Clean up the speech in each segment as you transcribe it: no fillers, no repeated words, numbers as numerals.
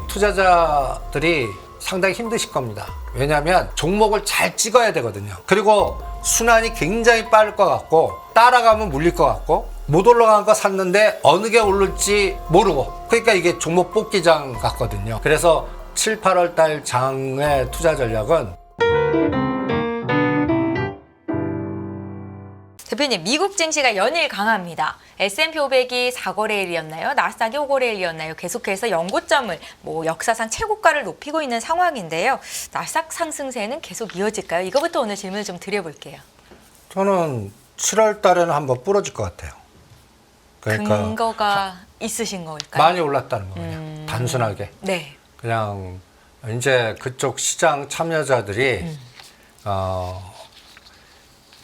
투자자들이 상당히 힘드실 겁니다. 왜냐하면 종목을 잘 찍어야 되거든요. 그리고 순환이 굉장히 빠를 것 같고 따라가면 물릴 것 같고 못 올라간 거 샀는데 어느 게 오를지 모르고, 그러니까 이게 종목 뽑기장 같거든요. 그래서 7, 8월 달 장의 투자 전략은 대표님, 미국 증시가 연일 강합니다. S&P 500이 4거래일이었나요? 나스닥이 5거래일이었나요? 계속해서 연고점을 역사상 최고가를 높이고 있는 상황인데요. 나스닥 상승세는 계속 이어질까요? 이거부터 오늘 질문을 좀 드려볼게요. 저는 7월 달에는 한번 부러질 것 같아요. 그러니까 근거가 있으신 걸까요? 많이 올랐다는 거예요. 단순하게. 네. 그냥 이제 그쪽 시장 참여자들이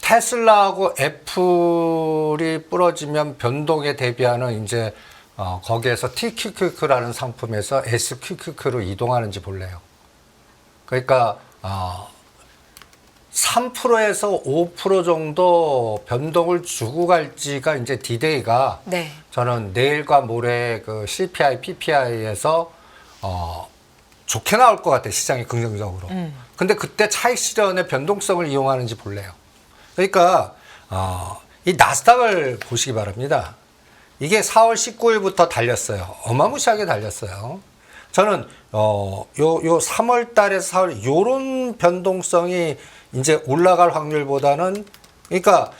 테슬라하고 애플이 부러지면 변동에 대비하는 이제 거기에서 TQQQ라는 상품에서 SQQQ로 이동하는지 볼래요. 그러니까 3%에서 5% 정도 변동을 주고 갈지가 이제 디데이가 네. 저는 내일과 모레 그 CPI, PPI에서 좋게 나올 것 같아요. 시장이 긍정적으로. 근데 그때 차익 실현의 변동성을 이용하는지 볼래요. 그러니까 이 나스닥을 보시기 바랍니다. 이게 4월 19일부터 달렸어요. 어마무시하게 달렸어요. 저는 요 3월 달에서 4월 요런 변동성이 이제 올라갈 확률보다는, 그러니까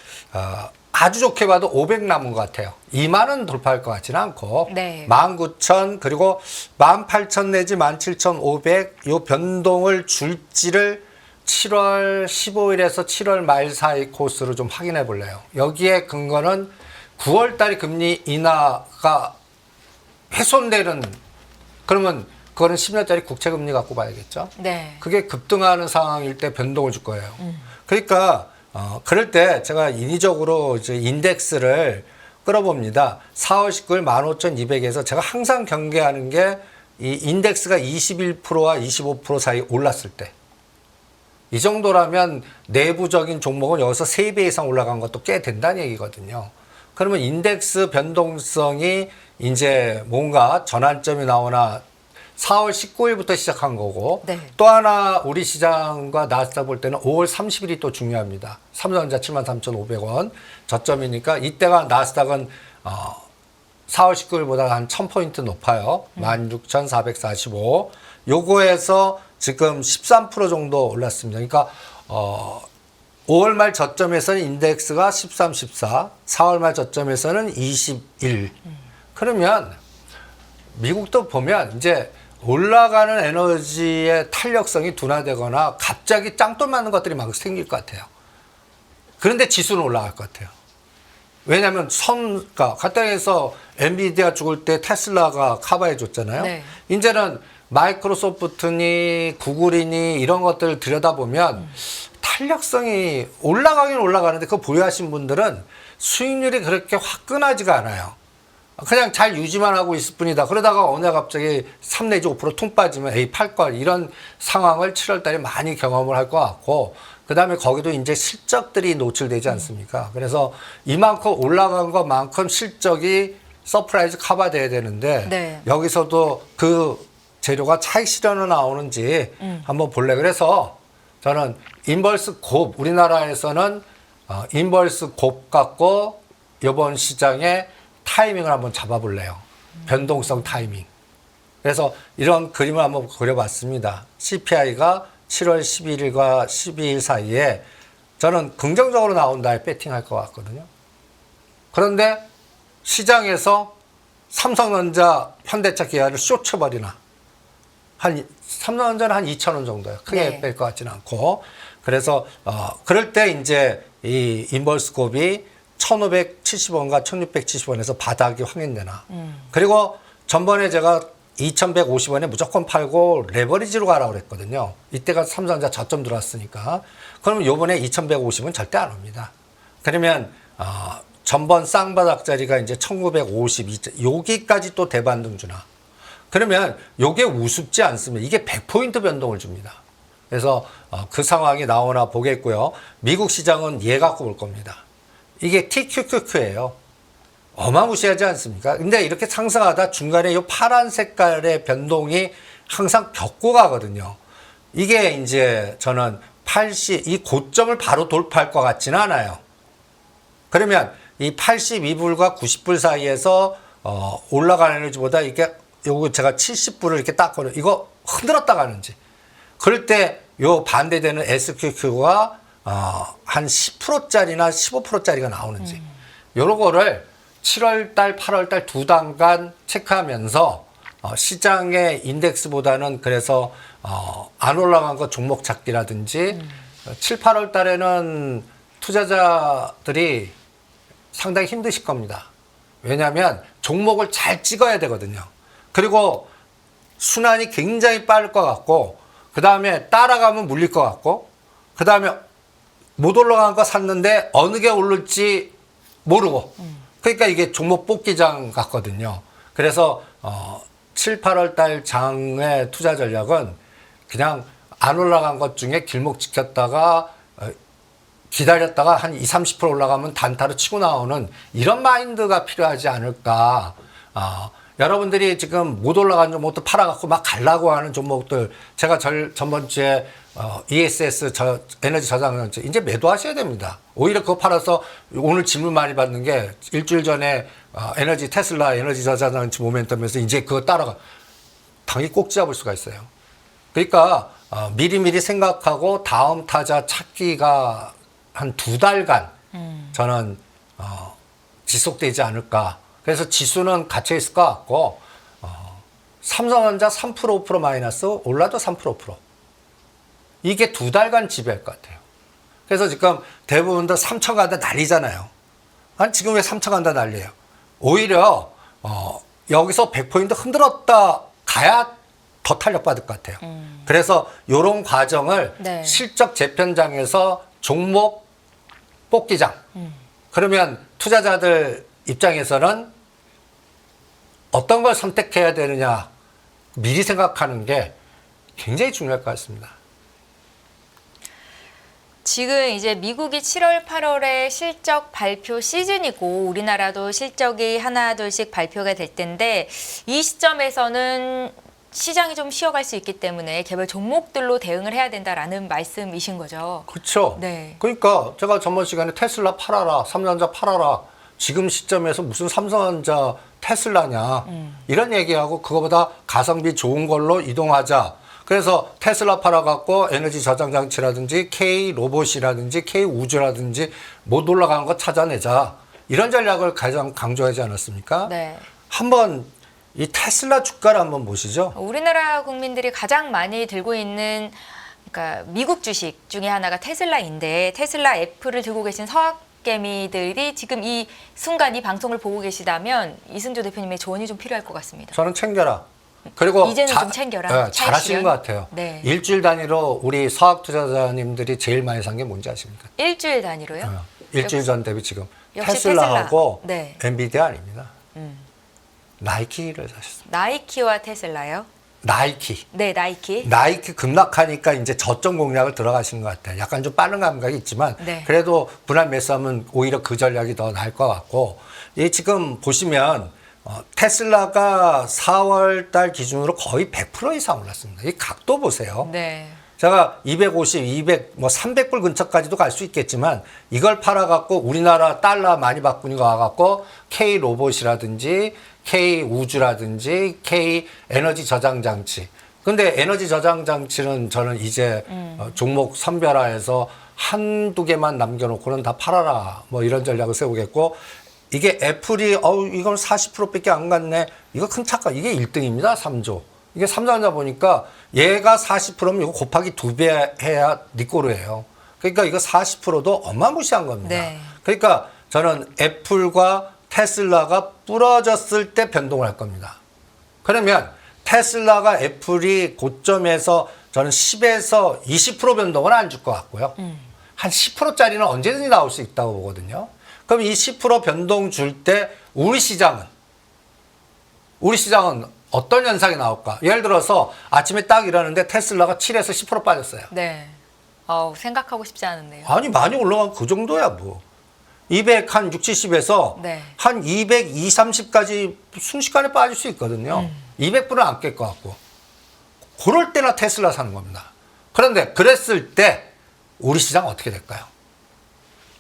아주 좋게 봐도 500 남은 것 같아요. 2만원 돌파할 것 같지는 않고 네. 19,000 그리고 18,000 내지 17,500 요 변동을 줄지를 7월 15일에서 7월 말 사이 코스로 좀 확인해 볼래요. 여기에 근거는 9월 달에 금리 인하가 훼손되는, 그러면 그거는 10년짜리 국채금리 갖고 봐야겠죠. 네. 그게 급등하는 상황일 때 변동을 줄 거예요. 그러니까 그럴 때 제가 인위적으로 이제 인덱스를 끌어봅니다. 4월 19일 15,200에서 제가 항상 경계하는 게 이 인덱스가 21%와 25% 사이 올랐을 때, 이 정도라면 내부적인 종목은 여기서 3배 이상 올라간 것도 꽤 된다는 얘기거든요. 그러면 인덱스 변동성이 이제 뭔가 전환점이 나오나 4월 19일부터 시작한 거고, 네. 또 하나 우리 시장과 나스닥 볼 때는 5월 30일이 또 중요합니다. 삼성전자 73,500원 저점이니까 이때가 나스닥은 4월 19일보다 한 1000포인트 높아요. 16,445. 요거에서 지금 13% 정도 올랐습니다. 그러니까 5월 말 저점에서는 인덱스가 13, 14, 4월 말 저점에서는 21. 그러면 미국도 보면 이제 올라가는 에너지의 탄력성이 둔화되거나 갑자기 짱돌 맞는 것들이 막 생길 것 같아요. 그런데 지수는 올라갈 것 같아요. 왜냐하면 그러니까 가뜩해서 엔비디아 죽을 때 테슬라가 커버해 줬잖아요. 네. 이제는 마이크로소프트니 구글이니 이런 것들을 들여다보면 탄력성이 올라가긴 올라가는데 그거 보유하신 분들은 수익률이 그렇게 화끈하지가 않아요. 그냥 잘 유지만 하고 있을 뿐이다. 그러다가 어느 날 갑자기 3 내지 5% 퉁 빠지면 에이 팔걸, 이런 상황을 7월 달에 많이 경험을 할 것 같고, 그 다음에 거기도 이제 실적들이 노출되지 않습니까? 그래서 이만큼 올라간 것만큼 실적이 서프라이즈 커버돼야 되는데 네. 여기서도 그 재료가 차익 실현으로 나오는지 한번 볼래. 그래서 저는 인버스 곱, 우리나라에서는 인버스 곱 갖고 이번 시장에 타이밍을 한번 잡아볼래요. 변동성 타이밍. 그래서 이런 그림을 한번 그려봤습니다. CPI가 7월 11일과 12일 사이에 저는 긍정적으로 나온다에 배팅할 것 같거든요. 그런데 시장에서 삼성전자, 현대차, 기아를 쇼쳐버리나. 삼성전자는 한 2,000원 정도예요. 크게 네. 뺄 것 같지는 않고. 그래서 그럴 때 이제 이 인버스 곱이 1,570원과 1,670원에서 바닥이 확인되나. 그리고 전번에 제가 2,150원에 무조건 팔고 레버리지로 가라고 그랬거든요. 이때가 삼성전자 저점 들어왔으니까. 그러면 요번에 2,150원 절대 안 옵니다. 그러면 전번 쌍바닥 자리가 이제 1,950, 여기까지 또 대반등 주나. 그러면 요게 우습지 않습니다. 이게 100포인트 변동을 줍니다. 그래서 그 상황이 나오나 보겠고요. 미국 시장은 얘 갖고 볼 겁니다. 이게 TQQQ예요. 어마무시하지 않습니까? 근데 이렇게 상승하다 중간에 이 파란 색깔의 변동이 항상 겪고 가거든요. 이게 이제 저는 이 고점을 바로 돌파할 것 같지는 않아요. 그러면 이 82불과 90불 사이에서 올라가는 에너지보다 이게 요거 제가 70불을 이렇게 딱 걸어 이거 흔들었다 가는지 그럴 때 요 반대되는 SQQ가 한 10%짜리나 15%짜리가 나오는지 요런 거를 7월달, 8월달 두 달간 체크하면서 시장의 인덱스보다는 그래서 안 올라간 거 종목 찾기라든지 7, 8월 달에는 투자자들이 상당히 힘드실 겁니다. 왜냐하면 종목을 잘 찍어야 되거든요. 그리고 순환이 굉장히 빠를 것 같고 그 다음에 따라가면 물릴 것 같고 그 다음에 못 올라간 거 샀는데 어느 게 오를지 모르고 그러니까 이게 종목 뽑기장 같거든요. 그래서 7, 8월 달 장의 투자 전략은 그냥 안 올라간 것 중에 길목 지켰다가 기다렸다가 한 20, 30% 올라가면 단타로 치고 나오는 이런 마인드가 필요하지 않을까. 여러분들이 지금 못 올라간 종목도 팔아갖고 막 가려고 하는 종목들 제가 전번 주에 ESS 에너지 저장장치 이제 매도하셔야 됩니다. 오히려 그거 팔아서 오늘 질문 많이 받는 게 일주일 전에 에너지 테슬라 에너지 저장장치 모멘텀에서 이제 그거 따라가 당연히 꼭 잡을 수가 있어요. 그러니까 미리미리 생각하고 다음 타자 찾기가 한 2달간 저는 지속되지 않을까. 그래서 지수는 갇혀 있을 것 같고 삼성전자 3% 5% 마이너스 올라도 3% 5% 이게 2달간 지배할 것 같아요. 그래서 지금 대부분도 3천 간다 난리잖아요. 아니 지금 왜 3천 간다 난리예요? 오히려 여기서 100포인트 흔들었다 가야 더 탄력받을 것 같아요. 그래서 이런 과정을 네. 실적 재편장에서 종목 뽑기장 그러면 투자자들 입장에서는 어떤 걸 선택해야 되느냐 미리 생각하는 게 굉장히 중요할 것 같습니다. 지금 이제 미국이 7월, 8월에 실적 발표 시즌이고 우리나라도 실적이 하나 둘씩 발표가 될 텐데 이 시점에서는 시장이 좀 쉬어갈 수 있기 때문에 개별 종목들로 대응을 해야 된다라는 말씀이신 거죠. 그렇죠. 네. 그러니까 제가 전번 시간에 테슬라 팔아라, 삼성전자 팔아라. 지금 시점에서 무슨 삼성전자 테슬라냐 이런 얘기하고 그거보다 가성비 좋은 걸로 이동하자. 그래서 테슬라 팔아갖고 에너지 저장 장치라든지 K 로봇이라든지 K 우주라든지 못 올라가는 거 찾아내자. 이런 전략을 가장 강조하지 않았습니까? 네. 한번 이 테슬라 주가를 한번 보시죠. 우리나라 국민들이 가장 많이 들고 있는 그러니까 미국 주식 중에 하나가 테슬라인데 테슬라 애플을 들고 계신 서학개미들이 지금 이 순간 이 방송을 보고 계시다면 이승조 대표님의 조언이 좀 필요할 것 같습니다. 저는 챙겨라. 그리고 이제는 좀 챙겨라. 잘하시는 것 같아요. 네. 일주일 단위로 우리 서학 투자자님들이 제일 많이 산 게 뭔지 아십니까? 일주일 단위로요? 일주일 전 대비 지금 역시 테슬라하고 테슬라. 네. 엔비디아 아닙니다. 나이키를 사셨습니다. 나이키와 테슬라요? 나이키. 네, 나이키. 나이키 급락하니까 이제 저점 공략을 들어가신 것 같아요. 약간 좀 빠른 감각이 있지만 네. 그래도 분할 매수하면 오히려 그 전략이 더 나을 것 같고 이 지금 보시면 테슬라가 4월 달 기준으로 거의 100% 이상 올랐습니다. 이 각도 보세요. 네. 제가 250, 200, 뭐 300불 근처까지도 갈 수 있겠지만 이걸 팔아갖고 우리나라 달러 많이 바꾸는 거 와갖고 K 로봇이라든지 K 우주라든지 K 에너지 저장 장치. 근데 에너지 저장 장치는 저는 이제 종목 선별화해서 한두 개만 남겨놓고는 다 팔아라. 뭐 이런 전략을 세우겠고 이게 애플이 이건 40%밖에 안 갔네. 이거 큰 착각. 이게 1등입니다. 3조. 이게 삼성전자 보니까 얘가 40%면 이거 곱하기 2배 해야 네 꼴이에요. 그러니까 이거 40%도 어마무시한 겁니다. 네. 그러니까 저는 애플과 테슬라가 부러졌을 때 변동을 할 겁니다. 그러면 테슬라가 애플이 고점에서 저는 10에서 20% 변동은 안 줄 것 같고요. 한 10%짜리는 언제든지 나올 수 있다고 보거든요. 그럼 이 10% 변동 줄 때 우리 시장은 어떤 현상이 나올까? 예를 들어서 아침에 딱 일어났는데 테슬라가 7에서 10% 빠졌어요. 네. 생각하고 싶지 않은데요. 아니 많이 올라간 그 정도야 뭐. 200 한 6, 70에서 네. 한 200, 2, 30까지 순식간에 빠질 수 있거든요. 200불은 안 깰 것 같고. 그럴 때나 테슬라 사는 겁니다. 그런데 그랬을 때 우리 시장 어떻게 될까요?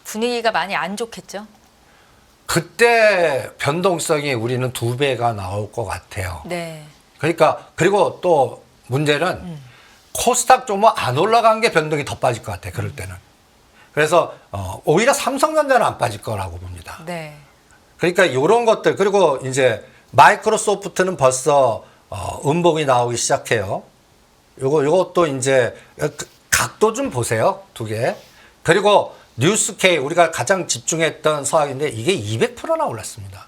분위기가 많이 안 좋겠죠? 그때 변동성이 우리는 2배가 나올 것 같아요. 네. 그러니까 그리고 또 문제는 코스닥 종목 안 올라간 게 변동이 더 빠질 것 같아요. 그럴 때는. 그래서 오히려 삼성전자는 안 빠질 거라고 봅니다. 네. 그러니까 이런 것들 그리고 이제 마이크로소프트는 벌써 음봉이 나오기 시작해요. 요것도 이제 각도 좀 보세요. 2개. 그리고 뉴스케이 우리가 가장 집중했던 서학인데 이게 200%나 올랐습니다.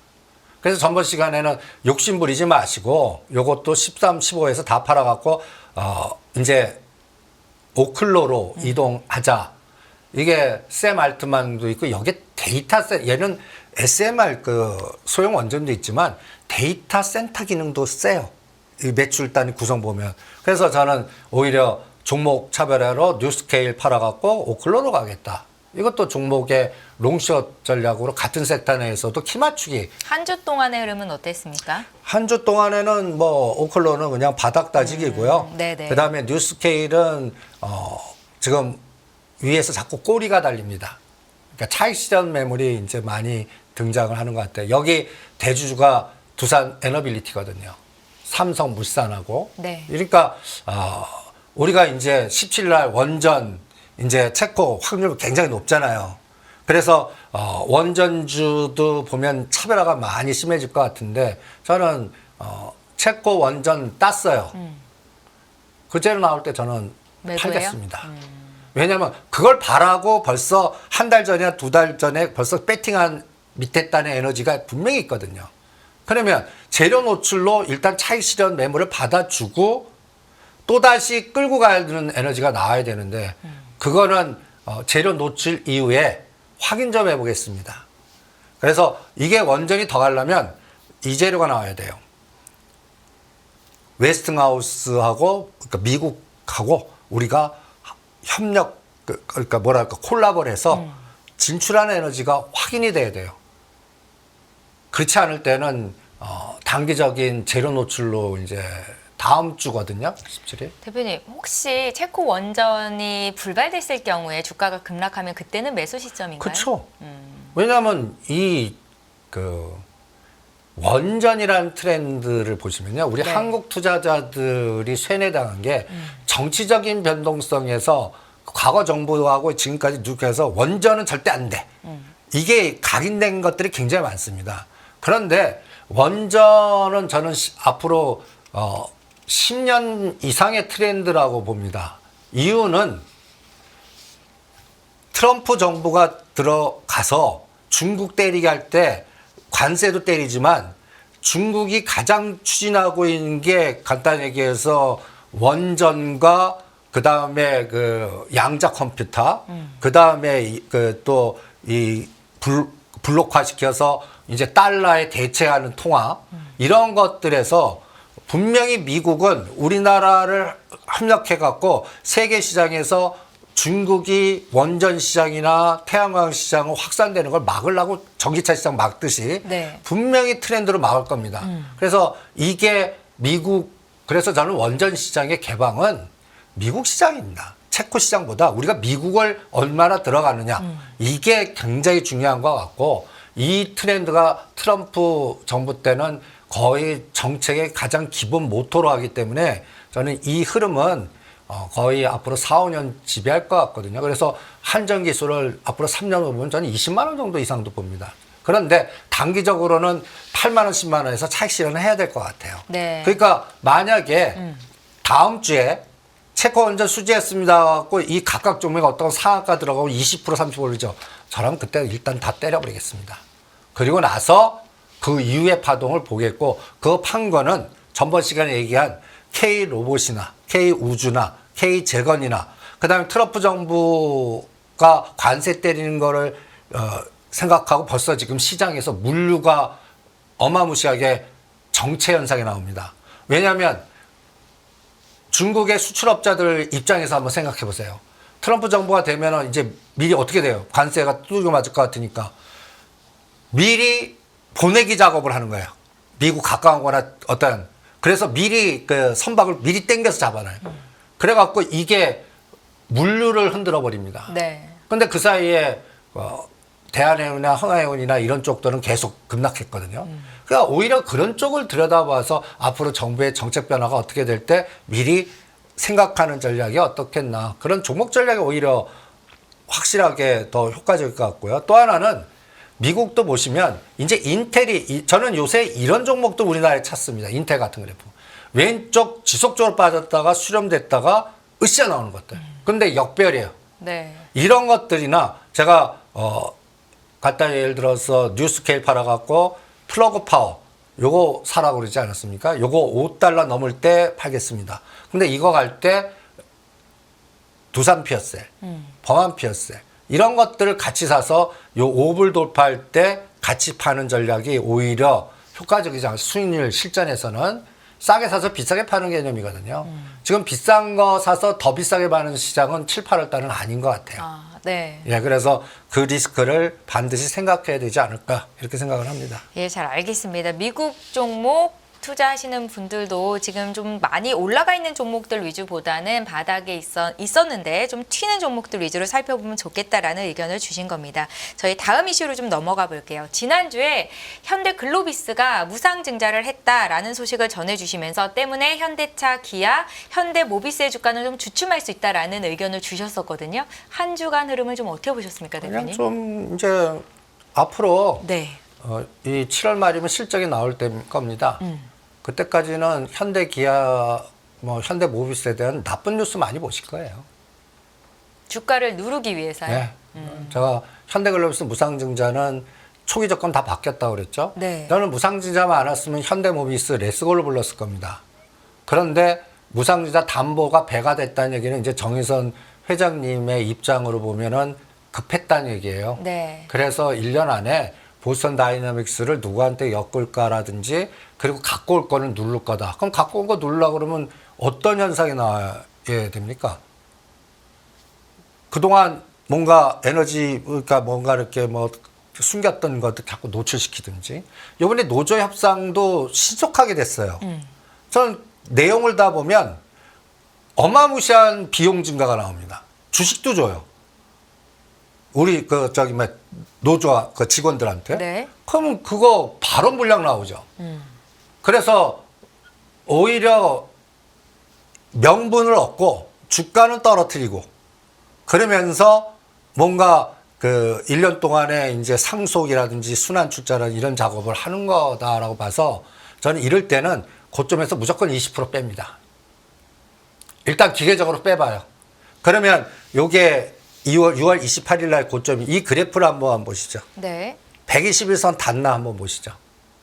그래서 전번 시간에는 욕심 부리지 마시고 요것도 13, 15에서 다 팔아갖고 이제 오클로로 이동하자. 이게 샘 알트만도 있고 여기에 데이터 얘는 SMR 그 소형 원전도 있지만 데이터 센터 기능도 세요. 이 매출 단위 구성 보면. 그래서 저는 오히려 종목 차별화로 뉴스케일 팔아갖고 오클로로 가겠다. 이것도 종목의 롱숏 전략으로 같은 섹터 내에서도 키 맞추기. 한 주 동안의 흐름은 어땠습니까? 한 주 동안에는 뭐 오클로는 그냥 바닥 다지기고요. 네네. 그다음에 뉴스케일은 지금 위에서 자꾸 꼬리가 달립니다. 그러니까 차익 실현 매물이 이제 많이 등장을 하는 것 같아요. 여기 대주주가 두산 에너빌리티거든요. 삼성물산하고. 네. 그러니까 우리가 이제 17일 날 원전 이제 체코 확률이 굉장히 높잖아요. 그래서 원전주도 보면 차별화가 많이 심해질 것 같은데 저는 체코 원전 땄어요. 그 재료 나올 때 저는 매도해요? 팔겠습니다. 왜냐하면 그걸 바라고 벌써 한 달 전이나 2달 전에 벌써 배팅한 밑에 단의 에너지가 분명히 있거든요. 그러면 재료 노출로 일단 차익 실현 매물을 받아주고 또다시 끌고 가는 에너지가 나와야 되는데 그거는 재료 노출 이후에 확인 좀 해보겠습니다. 그래서 이게 원전이 더 가려면 이 재료가 나와야 돼요. 웨스팅하우스하고 그러니까 미국하고 우리가 협력 그러니까 뭐랄까 콜라보를 해서 진출하는 에너지가 확인이 돼야 돼요. 그렇지 않을 때는 단기적인 재료 노출로 이제 다음 주거든요. 17일. 대표님, 혹시 체코 원전이 불발됐을 경우에 주가가 급락하면 그때는 매수 시점인가요? 그렇죠. 왜냐하면 이 원전이라는 트렌드를 보시면요. 우리 네. 한국 투자자들이 쇠뇌당한 게 정치적인 변동성에서 과거 정부하고 지금까지 누적해서 원전은 절대 안 돼. 이게 각인된 것들이 굉장히 많습니다. 그런데 원전은 저는 앞으로 10년 이상의 트렌드라고 봅니다. 이유는 트럼프 정부가 들어가서 중국 때리게 할 때 관세도 때리지만 중국이 가장 추진하고 있는 게 간단히 얘기해서 원전과 그 다음에 그 양자 컴퓨터, 그 다음에 또 이 블록화 시켜서 이제 달러에 대체하는 통화 이런 것들에서 분명히 미국은 우리나라를 협력해 갖고 세계 시장에서 중국이 원전 시장이나 태양광 시장을 확산되는 걸 막으려고 전기차 시장 막듯이 네. 분명히 트렌드로 막을 겁니다. 그래서 이게 그래서 저는 원전 시장의 개방은 미국 시장입니다. 체코 시장보다 우리가 미국을 얼마나 들어가느냐 이게 굉장히 중요한 것 같고 이 트렌드가 트럼프 정부 때는 거의 정책의 가장 기본 모토로 하기 때문에 저는 이 흐름은 거의 앞으로 4, 5년 지배할 것 같거든요. 그래서 한전 기술을 앞으로 3년 후면 저는 20만 원 정도 이상도 봅니다. 그런데 단기적으로는 8만 원, 10만 원에서 차익 실현을 해야 될 것 같아요. 네. 그러니까 만약에 다음 주에 체코 원전 수주했습니다 갖고 이 각각 종목에 어떤 상한가 들어가고 20% 30% 오르죠. 저라면 그때 일단 다 때려버리겠습니다. 그리고 나서 그 이후의 파동을 보겠고 그 판 거는 전번 시간에 얘기한 K 로봇이나 K 우주나 K 재건이나 그다음에 트럼프 정부가 관세 때리는 거를 생각하고 벌써 지금 시장에서 물류가 어마무시하게 정체 현상이 나옵니다. 왜냐하면 중국의 수출업자들 입장에서 한번 생각해 보세요. 트럼프 정부가 되면은 이제 미리 어떻게 돼요? 관세가 뚜겨 맞을 것 같으니까 미리 보내기 작업을 하는 거예요. 미국 가까운 거나 어떤 그래서 미리 그 선박을 미리 땡겨서 잡아놔요. 그래갖고 이게 물류를 흔들어 버립니다. 네. 근데 그 사이에 대한해운이나 흥하해운이나 이런 쪽들은 계속 급락했거든요. 그러니까 오히려 그런 쪽을 들여다봐서 앞으로 정부의 정책 변화가 어떻게 될 때 미리 생각하는 전략이 어떻겠나. 그런 종목 전략이 오히려 확실하게 더 효과적일 것 같고요. 또 하나는 미국도 보시면 이제 인텔이 저는 요새 이런 종목도 우리나라에 찾습니다. 인텔 같은 그래프. 왼쪽 지속적으로 빠졌다가 수렴됐다가 으쌰 나오는 것들. 근데 역별이에요. 네. 이런 것들이나 제가 갖다 예를 들어서 뉴스케일 팔아갖고 플러그 파워 요거 사라고 그러지 않았습니까? 요거 $5 넘을 때 팔겠습니다. 근데 이거 갈 때 두산 피어셀, 범한 피어셀 이런 것들을 같이 사서 요 5불 돌파할 때 같이 파는 전략이 오히려 효과적이지 않아요. 수익률 실전에서는 싸게 사서 비싸게 파는 개념이거든요. 지금 비싼 거 사서 더 비싸게 파는 시장은 7, 8월 달은 아닌 것 같아요. 아, 네. 예, 그래서 그 리스크를 반드시 생각해야 되지 않을까 이렇게 생각을 합니다. 예, 잘 알겠습니다. 미국 종목 투자하시는 분들도 지금 좀 많이 올라가 있는 종목들 위주보다는 바닥에 있었는데 좀 튀는 종목들 위주로 살펴보면 좋겠다라는 의견을 주신 겁니다. 저희 다음 이슈로 좀 넘어가 볼게요. 지난주에 현대글로비스가 무상증자를 했다라는 소식을 전해주시면서 때문에 현대차, 기아, 현대모비스의 주가는 좀 주춤할 수 있다라는 의견을 주셨었거든요. 한 주간 흐름을 좀 어떻게 보셨습니까, 그냥 대표님? 좀 이제 앞으로 네. 이 7월 말이면 실적이 나올 때일 겁니다. 그때까지는 현대 기아, 현대 모비스에 대한 나쁜 뉴스 많이 보실 거예요. 주가를 누르기 위해서요? 네. 제가 현대글로비스 무상증자는 초기 조건 다 바뀌었다고 그랬죠. 네. 저는 무상증자만 안 왔으면 현대모비스 레스고를 불렀을 겁니다. 그런데 무상증자 담보가 배가 됐다는 얘기는 이제 정의선 회장님의 입장으로 보면은 급했다는 얘기예요. 네. 그래서 1년 안에 보스턴 다이나믹스를 누구한테 엮을까라든지 그리고 갖고 올 거는 누를 거다. 그럼 갖고 온 거 누르려고 그러면 어떤 현상이 나와야 됩니까? 그동안 뭔가 에너지, 그러니까 뭔가 이렇게 숨겼던 것들 자꾸 노출시키든지. 이번에 노조 협상도 신속하게 됐어요. 저는 내용을 다 보면 어마무시한 비용 증가가 나옵니다. 주식도 줘요. 우리 노조와 그 직원들한테. 네. 그러면 그거 바로 물량 나오죠. 그래서 오히려 명분을 얻고 주가는 떨어뜨리고 그러면서 뭔가 그 1년 동안에 이제 상속이라든지 순환 출자라든지 이런 작업을 하는 거다라고 봐서 저는 이럴 때는 고점에서 무조건 20% 뺍니다. 일단 기계적으로 빼봐요. 그러면 요게 6월 28일 날 고점이 이 그래프를 한번 보시죠. 네. 121선 닿나 한번 보시죠.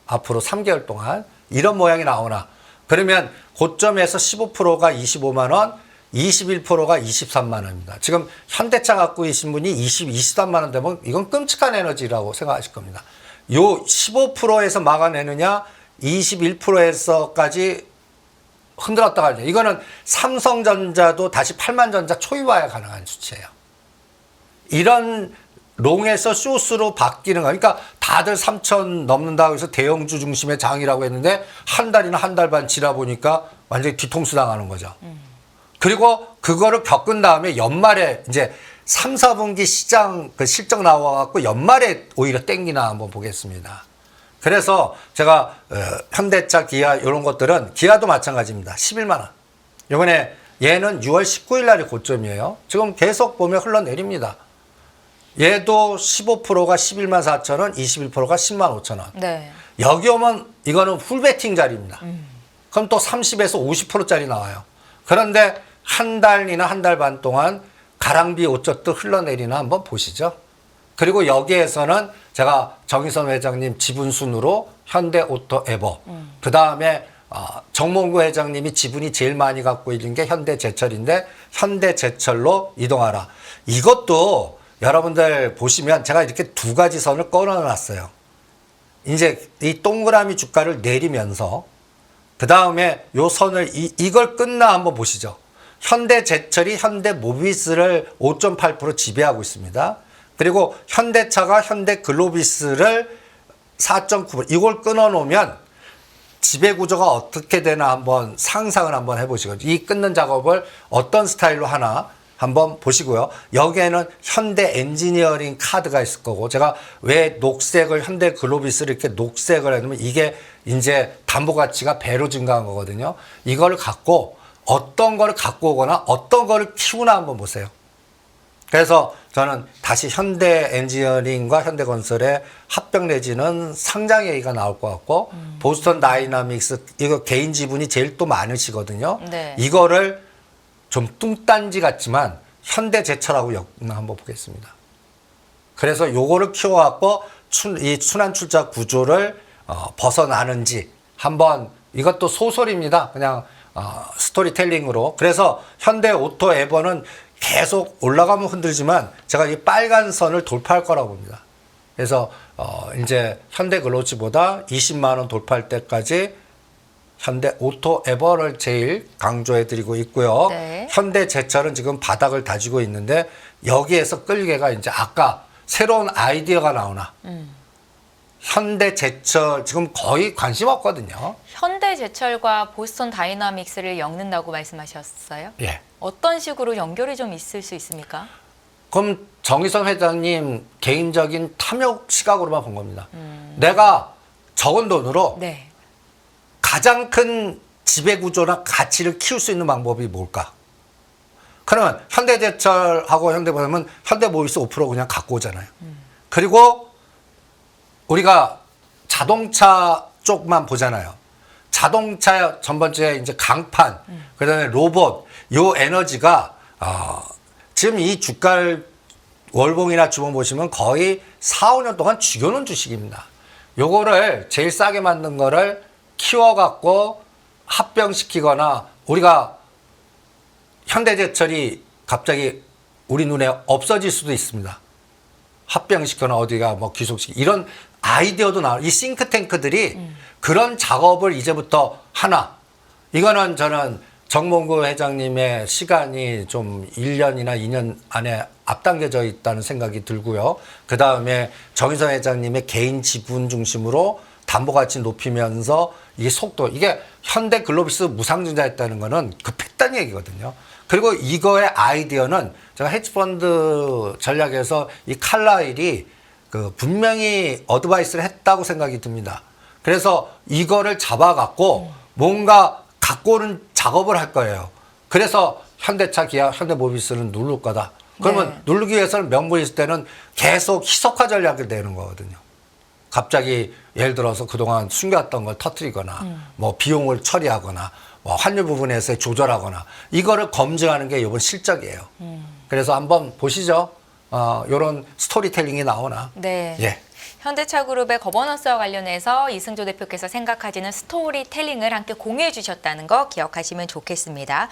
앞으로 3개월 동안 이런 모양이 나오나. 그러면 고점에서 15%가 25만 원, 21%가 23만 원입니다. 지금 현대차 갖고 계신 분이 23만 원 되면 이건 끔찍한 에너지라고 생각하실 겁니다. 요 15%에서 막아내느냐, 21%에서까지 흔들었다가 하느냐. 이거는 삼성전자도 다시 8만 전자 초유화에 가능한 수치예요. 이런 롱에서 숏으로 바뀌는 거. 그러니까 다들 3천 넘는다고 해서 대형주 중심의 장이라고 했는데 한 달이나 한 달 반 지나 보니까 완전히 뒤통수 당하는 거죠. 그리고 그거를 겪은 다음에 연말에 이제 3, 4분기 시장 그 실적 나와갖고 연말에 오히려 땡기나 한번 보겠습니다. 그래서 제가 현대차, 기아 이런 것들은 기아도 마찬가지입니다. 11만 원. 이번에 얘는 6월 19일 날이 고점이에요. 지금 계속 보면 흘러내립니다. 얘도 15%가 11만 4천 원, 21%가 10만 5천 원. 네. 여기 오면 이거는 풀베팅 자리입니다. 그럼 또 30에서 50%짜리 나와요. 그런데 한 달이나 한 달 반 동안 가랑비 옷젖도 흘러내리나 한번 보시죠. 그리고 여기에서는 제가 정의선 회장님 지분순으로 현대오토에버, 그 다음에 정몽구 회장님이 지분이 제일 많이 갖고 있는 게 현대제철인데 현대제철로 이동하라. 이것도 여러분들 보시면 제가 이렇게 두 가지 선을 꺼내놨어요. 이제 이 동그라미 주가를 내리면서 그 다음에 요 선을 이걸 끝나 한번 보시죠. 현대제철이 현대모비스를 5.8% 지배하고 있습니다. 그리고 현대차가 현대글로비스를 4.9% 이걸 끊어놓으면 지배 구조가 어떻게 되나 한번 상상을 한번 해보시고 이 끊는 작업을 어떤 스타일로 하나 한번 보시고요. 여기에는 현대 엔지니어링 카드가 있을 거고 제가 왜 녹색을 현대 글로비스를 이렇게 녹색을 해놓으면 이게 이제 담보 가치가 배로 증가한 거거든요. 이걸 갖고 어떤 거를 갖고 오거나 어떤 거를 키우나 한번 보세요. 그래서 저는 다시 현대 엔지니어링과 현대건설의 합병 내지는 상장 얘기가 나올 것 같고 보스턴 다이나믹스 이거 개인 지분이 제일 또 많으시거든요. 네. 이거를 좀 뚱딴지 같지만 현대제철하고 한번 보겠습니다. 그래서 요거를 키워갖고 이 순환 출자 구조를 벗어나는지 한번 이것도 소설입니다. 그냥 스토리텔링으로. 그래서 현대 오토 에버는 계속 올라가면 흔들지만 제가 이 빨간 선을 돌파할 거라고 봅니다. 그래서 이제 현대 글로지보다 20만 원 돌파할 때까지 현대 오토 에버를 제일 강조해 드리고 있고요. 네. 현대 제철은 지금 바닥을 다지고 있는데 여기에서 끌개가 이제 아까 새로운 아이디어가 나오나 현대 제철 지금 거의 관심 없거든요. 현대제철과 보스턴 다이나믹스를 엮는다고 말씀하셨어요? 예. 어떤 식으로 연결이 좀 있을 수 있습니까? 그럼 정의선 회장님 개인적인 탐욕 시각으로만 본 겁니다. 내가 적은 돈으로 네. 가장 큰 지배구조나 가치를 키울 수 있는 방법이 뭘까? 그러면 현대제철하고 현대보다는 현대모비스 5% 그냥 갖고 오잖아요. 그리고 우리가 자동차 쪽만 보잖아요. 자동차 전번째 이제 강판, 그다음에 로봇, 요 에너지가 지금 이 주가를 월봉이나 주봉 보시면 거의 4, 5년 동안 죽여놓은 주식입니다. 요거를 제일 싸게 만든 거를 키워갖고 합병시키거나 우리가 현대제철이 갑자기 우리 눈에 없어질 수도 있습니다. 합병시키거나 어디가 뭐 귀속시키 이런 아이디어도 나와. 이 싱크탱크들이 그런 작업을 이제부터 하나. 이거는 저는 정몽구 회장님의 시간이 좀 1년이나 2년 안에 앞당겨져 있다는 생각이 들고요. 그 다음에 정의선 회장님의 개인 지분 중심으로 담보 가치 높이면서 이게 속도, 이게 현대 글로비스 무상증자했다는 거는 급했다는 얘기거든요. 그리고 이거의 아이디어는 제가 헤지펀드 전략에서 이 칼라일이 분명히 어드바이스를 했다고 생각이 듭니다. 그래서 이거를 잡아갖고 뭔가 갖고 오는 작업을 할 거예요. 그래서 현대차, 기아, 현대모비스는 누를 거다. 그러면 네. 누르기 위해서는 명분이 있을 때는 계속 희석화 전략을 내는 거거든요. 갑자기 예를 들어서 그동안 숨겼던 걸 터뜨리거나 뭐 비용을 처리하거나 뭐 환율 부분에서 조절하거나 이거를 검증하는 게 이번 실적이에요. 그래서 한번 보시죠. 요런 스토리텔링이 나오나. 네. 예. 현대차그룹의 거버넌스와 관련해서 이승조 대표께서 생각하시는 스토리텔링을 함께 공유해 주셨다는 거 기억하시면 좋겠습니다.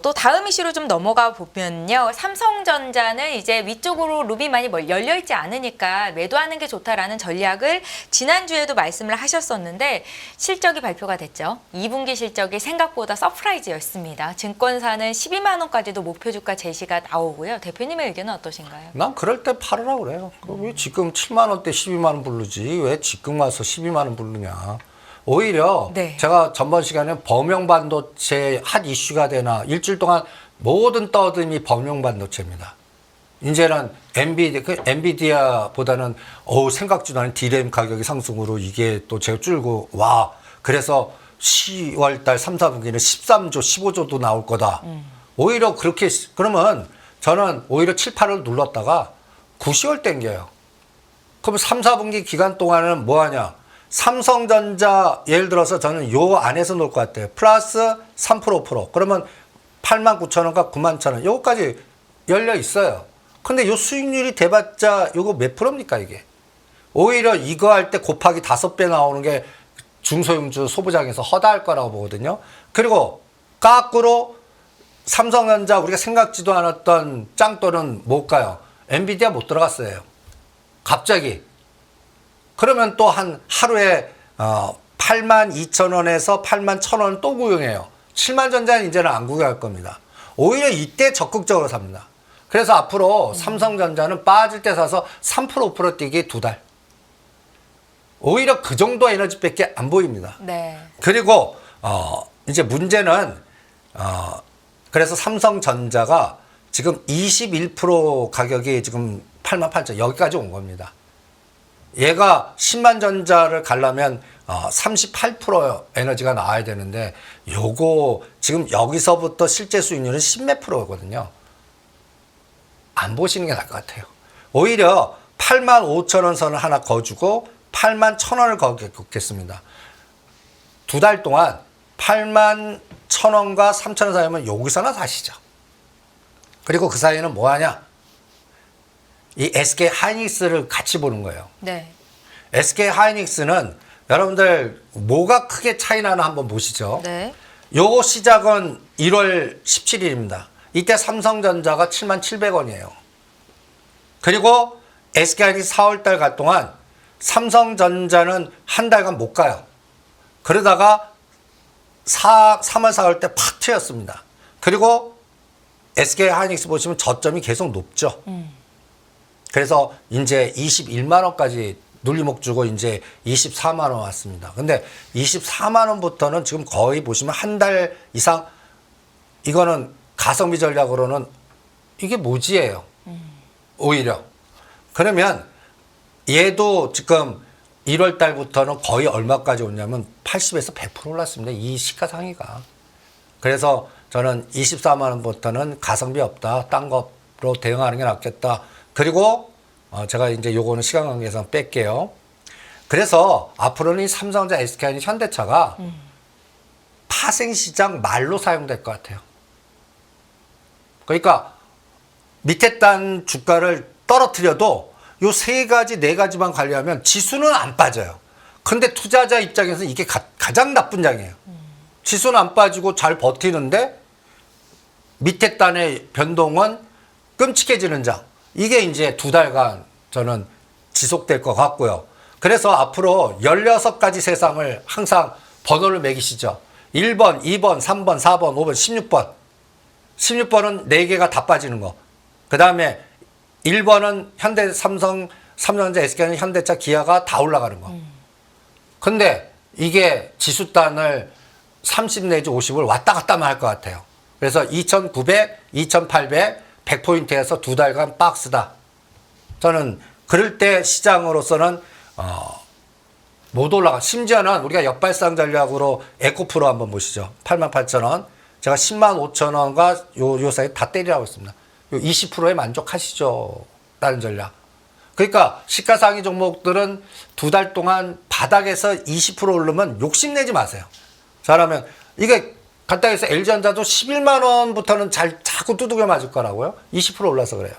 또 다음 이슈로 좀 넘어가 보면요. 삼성전자는 이제 위쪽으로 룹이 많이 열려 있지 않으니까 매도하는 게 좋다라는 전략을 지난주에도 말씀을 하셨었는데 실적이 발표가 됐죠. 2분기 실적이 생각보다 서프라이즈였습니다. 증권사는 12만 원까지도 목표 주가 제시가 나오고요. 대표님의 의견은 어떠신가요? 난 그럴 때 팔으라고 그래요. 왜 지금 7만 원대 12만 원 부르지? 왜 지금 와서 12만 원 부르냐? 오히려 네. 제가 전번 시간에 범용반도체 핫 이슈가 되나 일주일 동안 모든 떠듬이 범용반도체입니다. 이제는 엔비디아보다는 생각지도 않은 D램 가격이 상승으로 이게 또 제가 줄고 와 그래서 10월 달 3, 4분기는 13조, 15조도 나올 거다. 오히려 그렇게 그러면 저는 오히려 7, 8을 눌렀다가 9, 10월 땡겨요. 그럼 3, 4분기 기간 동안은 뭐 하냐? 삼성전자 예를 들어서 저는 요 안에서 놓을 것 같아요. 플러스 3%, 5%. 그러면 89,000원과 91,000원. 요거까지 열려 있어요. 근데 요 수익률이 돼봤자 요거 몇 프로입니까 이게? 오히려 이거 할 때 곱하기 5배 나오는 게 중소형주 소부장에서 허다할 거라고 보거든요. 그리고 거꾸로 삼성전자 우리가 생각지도 않았던 짱돌은 뭘까요? 엔비디아 못 들어갔어요. 갑자기. 그러면 또 한 하루에 82,000원에서 81,000원 또 구경해요. 7만 전자는 이제는 안 구경할 겁니다. 오히려 이때 적극적으로 삽니다. 그래서 앞으로 삼성전자는 빠질 때 사서 3%, 5% 뛰기 2달. 오히려 그 정도 에너지밖에 안 보입니다. 네. 그리고 이제 문제는 그래서 삼성전자가 지금 21% 가격이 지금 88,000 여기까지 온 겁니다. 얘가 10만 전자를 가려면 38% 에너지가 나와야 되는데 요거 지금 여기서부터 실제 수익률은 10몇 프로거든요. 안 보시는 게 나을 것 같아요. 오히려 85,000원 선을 하나 거주고 81,000원을 걷겠습니다. 두 달 동안 81,000원과 3,000원 사이면 여기서나 사시죠. 그리고 그 사이에는 뭐 하냐? 이 SK 하이닉스를 같이 보는 거예요. 네. SK 하이닉스는 여러분들 뭐가 크게 차이 나나 한번 보시죠. 네. 요 시작은 1월 17일입니다. 이때 삼성전자가 77,000원이에요. 그리고 SK 하이닉스 4월달 갈 동안 삼성전자는 한 달간 못 가요. 그러다가 3월 4월 때 팍 튀었습니다. 그리고 SK 하이닉스 보시면 저점이 계속 높죠. 그래서 이제 21만 원까지 눌리목 주고 이제 24만 원 왔습니다. 근데 24만 원부터는 지금 거의 보시면 한 달 이상 이거는 가성비 전략으로는 이게 무지예요. 오히려. 그러면 얘도 지금 1월 달부터는 거의 얼마까지 오냐면 80에서 100% 올랐습니다. 이 시가상위가. 그래서 저는 24만 원부터는 가성비 없다. 딴 거로 대응하는 게 낫겠다. 그리고 제가 이제 요거는 시간 관계상 뺄게요. 그래서 앞으로는 이 삼성전자, SK하이닉, 현대차가 파생시장 말로 사용될 것 같아요. 그러니까 밑에 단 주가를 떨어뜨려도 요 세 가지, 네 가지만 관리하면 지수는 안 빠져요. 근데 투자자 입장에서 이게 가장 나쁜 장이에요. 지수는 안 빠지고 잘 버티는데 밑에 단의 변동은 끔찍해지는 장. 이게 이제 두 달간 저는 지속될 것 같고요. 그래서 앞으로 16가지 세상을 항상 번호를 매기시죠. 1번, 2번, 3번, 4번, 5번, 16번. 16번은 4개가 다 빠지는 거. 그 다음에 1번은 현대, 삼성전자, SK는 현대차, 기아가 다 올라가는 거. 근데 이게 지수단을 30 내지 50을 왔다 갔다만 할 것 같아요. 그래서 2,900, 2,800, 100포인트에서 두 달간 박스다. 저는 그럴 때 시장으로서는 못 올라가. 심지어는 우리가 역발상 전략으로 에코프로 한번 보시죠. 88,000원. 제가 105,000원과 요 사이 다 때리라고 했습니다. 요 20%에 만족하시죠. 다른 전략. 그러니까 시가상위 종목들은 두 달 동안 바닥에서 20% 오르면 욕심내지 마세요. 잘하면 이게 간단히 해서 LG전자도 11만 원부터는 자꾸 두들겨 맞을 거라고요. 20% 올라서 그래요.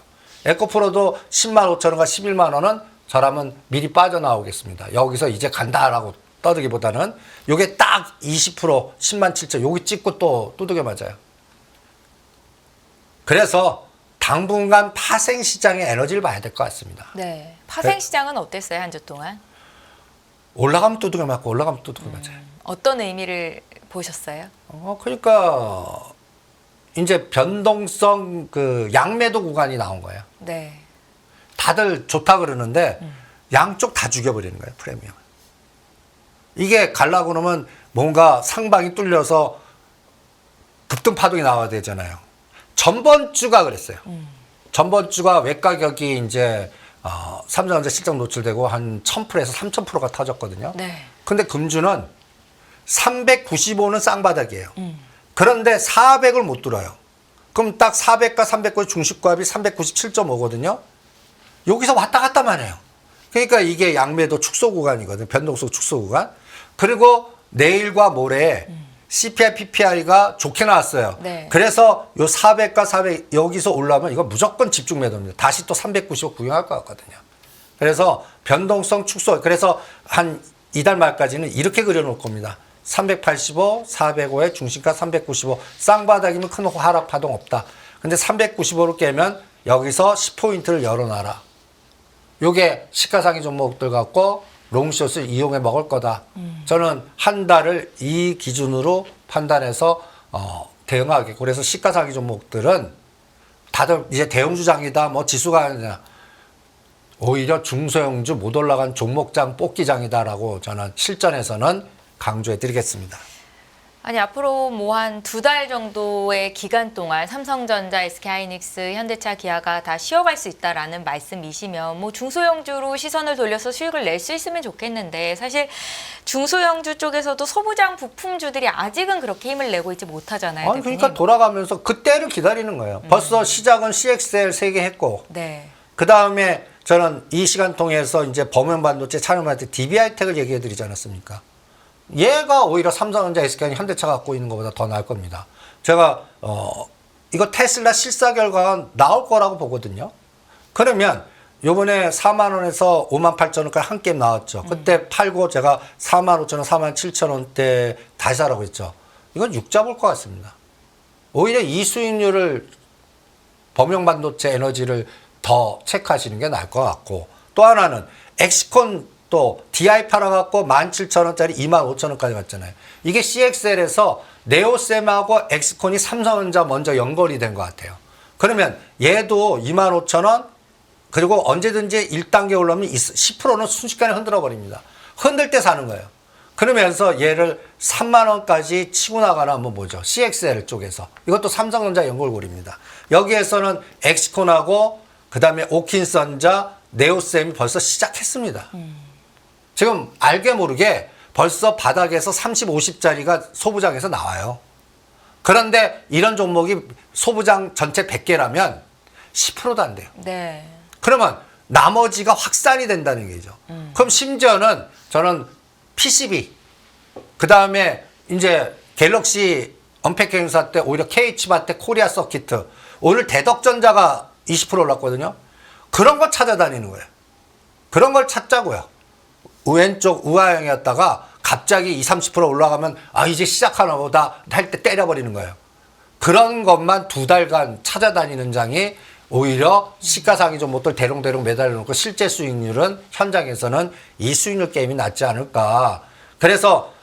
에코프로도 10만 5천 원과 11만 원은 저라면 미리 빠져나오겠습니다. 여기서 이제 간다라고 떠들기보다는 요게 딱 20% 10만 7천 여기 찍고 또 두들겨 맞아요. 그래서 당분간 파생시장의 에너지를 봐야 될 것 같습니다. 네. 파생 시장은 어땠어요, 한 주 동안? 올라가면 두들겨 맞고 올라가면 두들겨 맞아요. 어떤 의미를 보셨어요? 그러니까 이제 변동성 그 양매도 구간이 나온 거예요. 네. 다들 좋다 그러는데 양쪽 다 죽여버리는 거예요, 프리미엄. 이게 가려고 그러면 뭔가 상방이 뚫려서 급등 파동이 나와야 되잖아요. 전번 주가 그랬어요. 전번 주가 외가격이 이제 삼성전자 실적 노출되고 한 1,000%에서 3,000%가 터졌거든요. 네. 근데 금주는 395는 쌍바닥이에요. 그런데 400을 못 뚫어요. 그럼 딱 400과 300과 중식값이 397.5거든요. 여기서 왔다 갔다만 해요. 그러니까 이게 양매도 축소 구간이거든요. 변동성 축소 구간. 그리고 내일과 모레 CPI, PPI가 좋게 나왔어요. 네. 그래서 요 400과 400 여기서 올라오면 이거 무조건 집중 매도입니다. 다시 또 395 구경할 것 같거든요. 그래서 변동성 축소. 그래서 한 이달 말까지는 이렇게 그려놓을 겁니다. 385, 405에 중심가 395. 쌍바닥이면 큰 하락 파동 없다. 근데 395를 깨면 여기서 10포인트를 열어놔라. 요게 시가상위 종목들 갖고 롱숏을 이용해 먹을 거다. 저는 한 달을 이 기준으로 판단해서 대응하겠고, 그래서 시가상위 종목들은 다들 이제 대형주장이다, 뭐 지수가 아니냐. 오히려 중소형주 못 올라간 종목장 뽑기장이다라고 저는 실전에서는 강조해 드리겠습니다. 아니 앞으로 뭐 한 2달 정도의 기간 동안 삼성전자, SK하이닉스, 현대차, 기아가 다 쉬어갈 수 있다라는 말씀이시면 뭐 중소형주로 시선을 돌려서 수익을 낼 수 있으면 좋겠는데 사실 중소형주 쪽에서도 소부장 부품주들이 아직은 그렇게 힘을 내고 있지 못하잖아요. 아니, 그러니까 돌아가면서 그때를 기다리는 거예요. 벌써 시작은 CXL 3개 했고 네. 그 다음에 저는 이 시간 통해서 이제 범용반도체 차량한테 DBI텍을 얘기해 드리지 않았습니까? 얘가 오히려 삼성전자, SK, 현대차 갖고 있는 것보다 더 나을 겁니다. 제가 이거 테슬라 실사 결과가 나올 거라고 보거든요. 그러면 요번에 4만 원에서 5만 8천 원까지 한 게임 나왔죠. 그때 팔고 제가 4만 5천 원, 4만 7천 원대 다시 사라고 했죠. 이건 6 잡을 것 같습니다. 오히려 이 수익률을 범용반도체 에너지를 더 체크하시는 게 나을 것 같고, 또 하나는 엑시콘 또 DI 팔아갖고 17,000원짜리 25,000원까지 갔잖아요. 이게 CXL에서 네오셈하고 엑스콘이 삼성전자 먼저 연결이 된 것 같아요. 그러면 얘도 25,000원, 그리고 언제든지 1단계 올라오면 10%는 순식간에 흔들어 버립니다. 흔들 때 사는 거예요. 그러면서 얘를 3만 원까지 치고 나가나 한번 보죠. CXL 쪽에서. 이것도 삼성전자 연결고리입니다. 여기에서는 엑시콘하고 그다음에 오킨선자, 네오셈이 벌써 시작했습니다. 지금 알게 모르게 벌써 바닥에서 30, 50짜리가 소부장에서 나와요. 그런데 이런 종목이 소부장 전체 100개라면 10%도 안 돼요. 네. 그러면 나머지가 확산이 된다는 얘기죠. 그럼 심지어는 저는 PCB, 그 다음에 이제 갤럭시 언팩 행사 때 오히려 KH바텍 코리아 서키트, 오늘 대덕전자가 20% 올랐거든요. 그런 거 찾아다니는 거예요. 그런 걸 찾자고요. 왼쪽 우하형이었다가 갑자기 20, 30% 올라가면 아 이제 시작하나 보다 할 때 때려버리는 거예요. 그런 것만 2달간 찾아다니는 장이 오히려 시가상위 종목들 대롱대롱 매달려 놓고 실제 수익률은 현장에서는 이 수익률 게임이 낫지 않을까. 그래서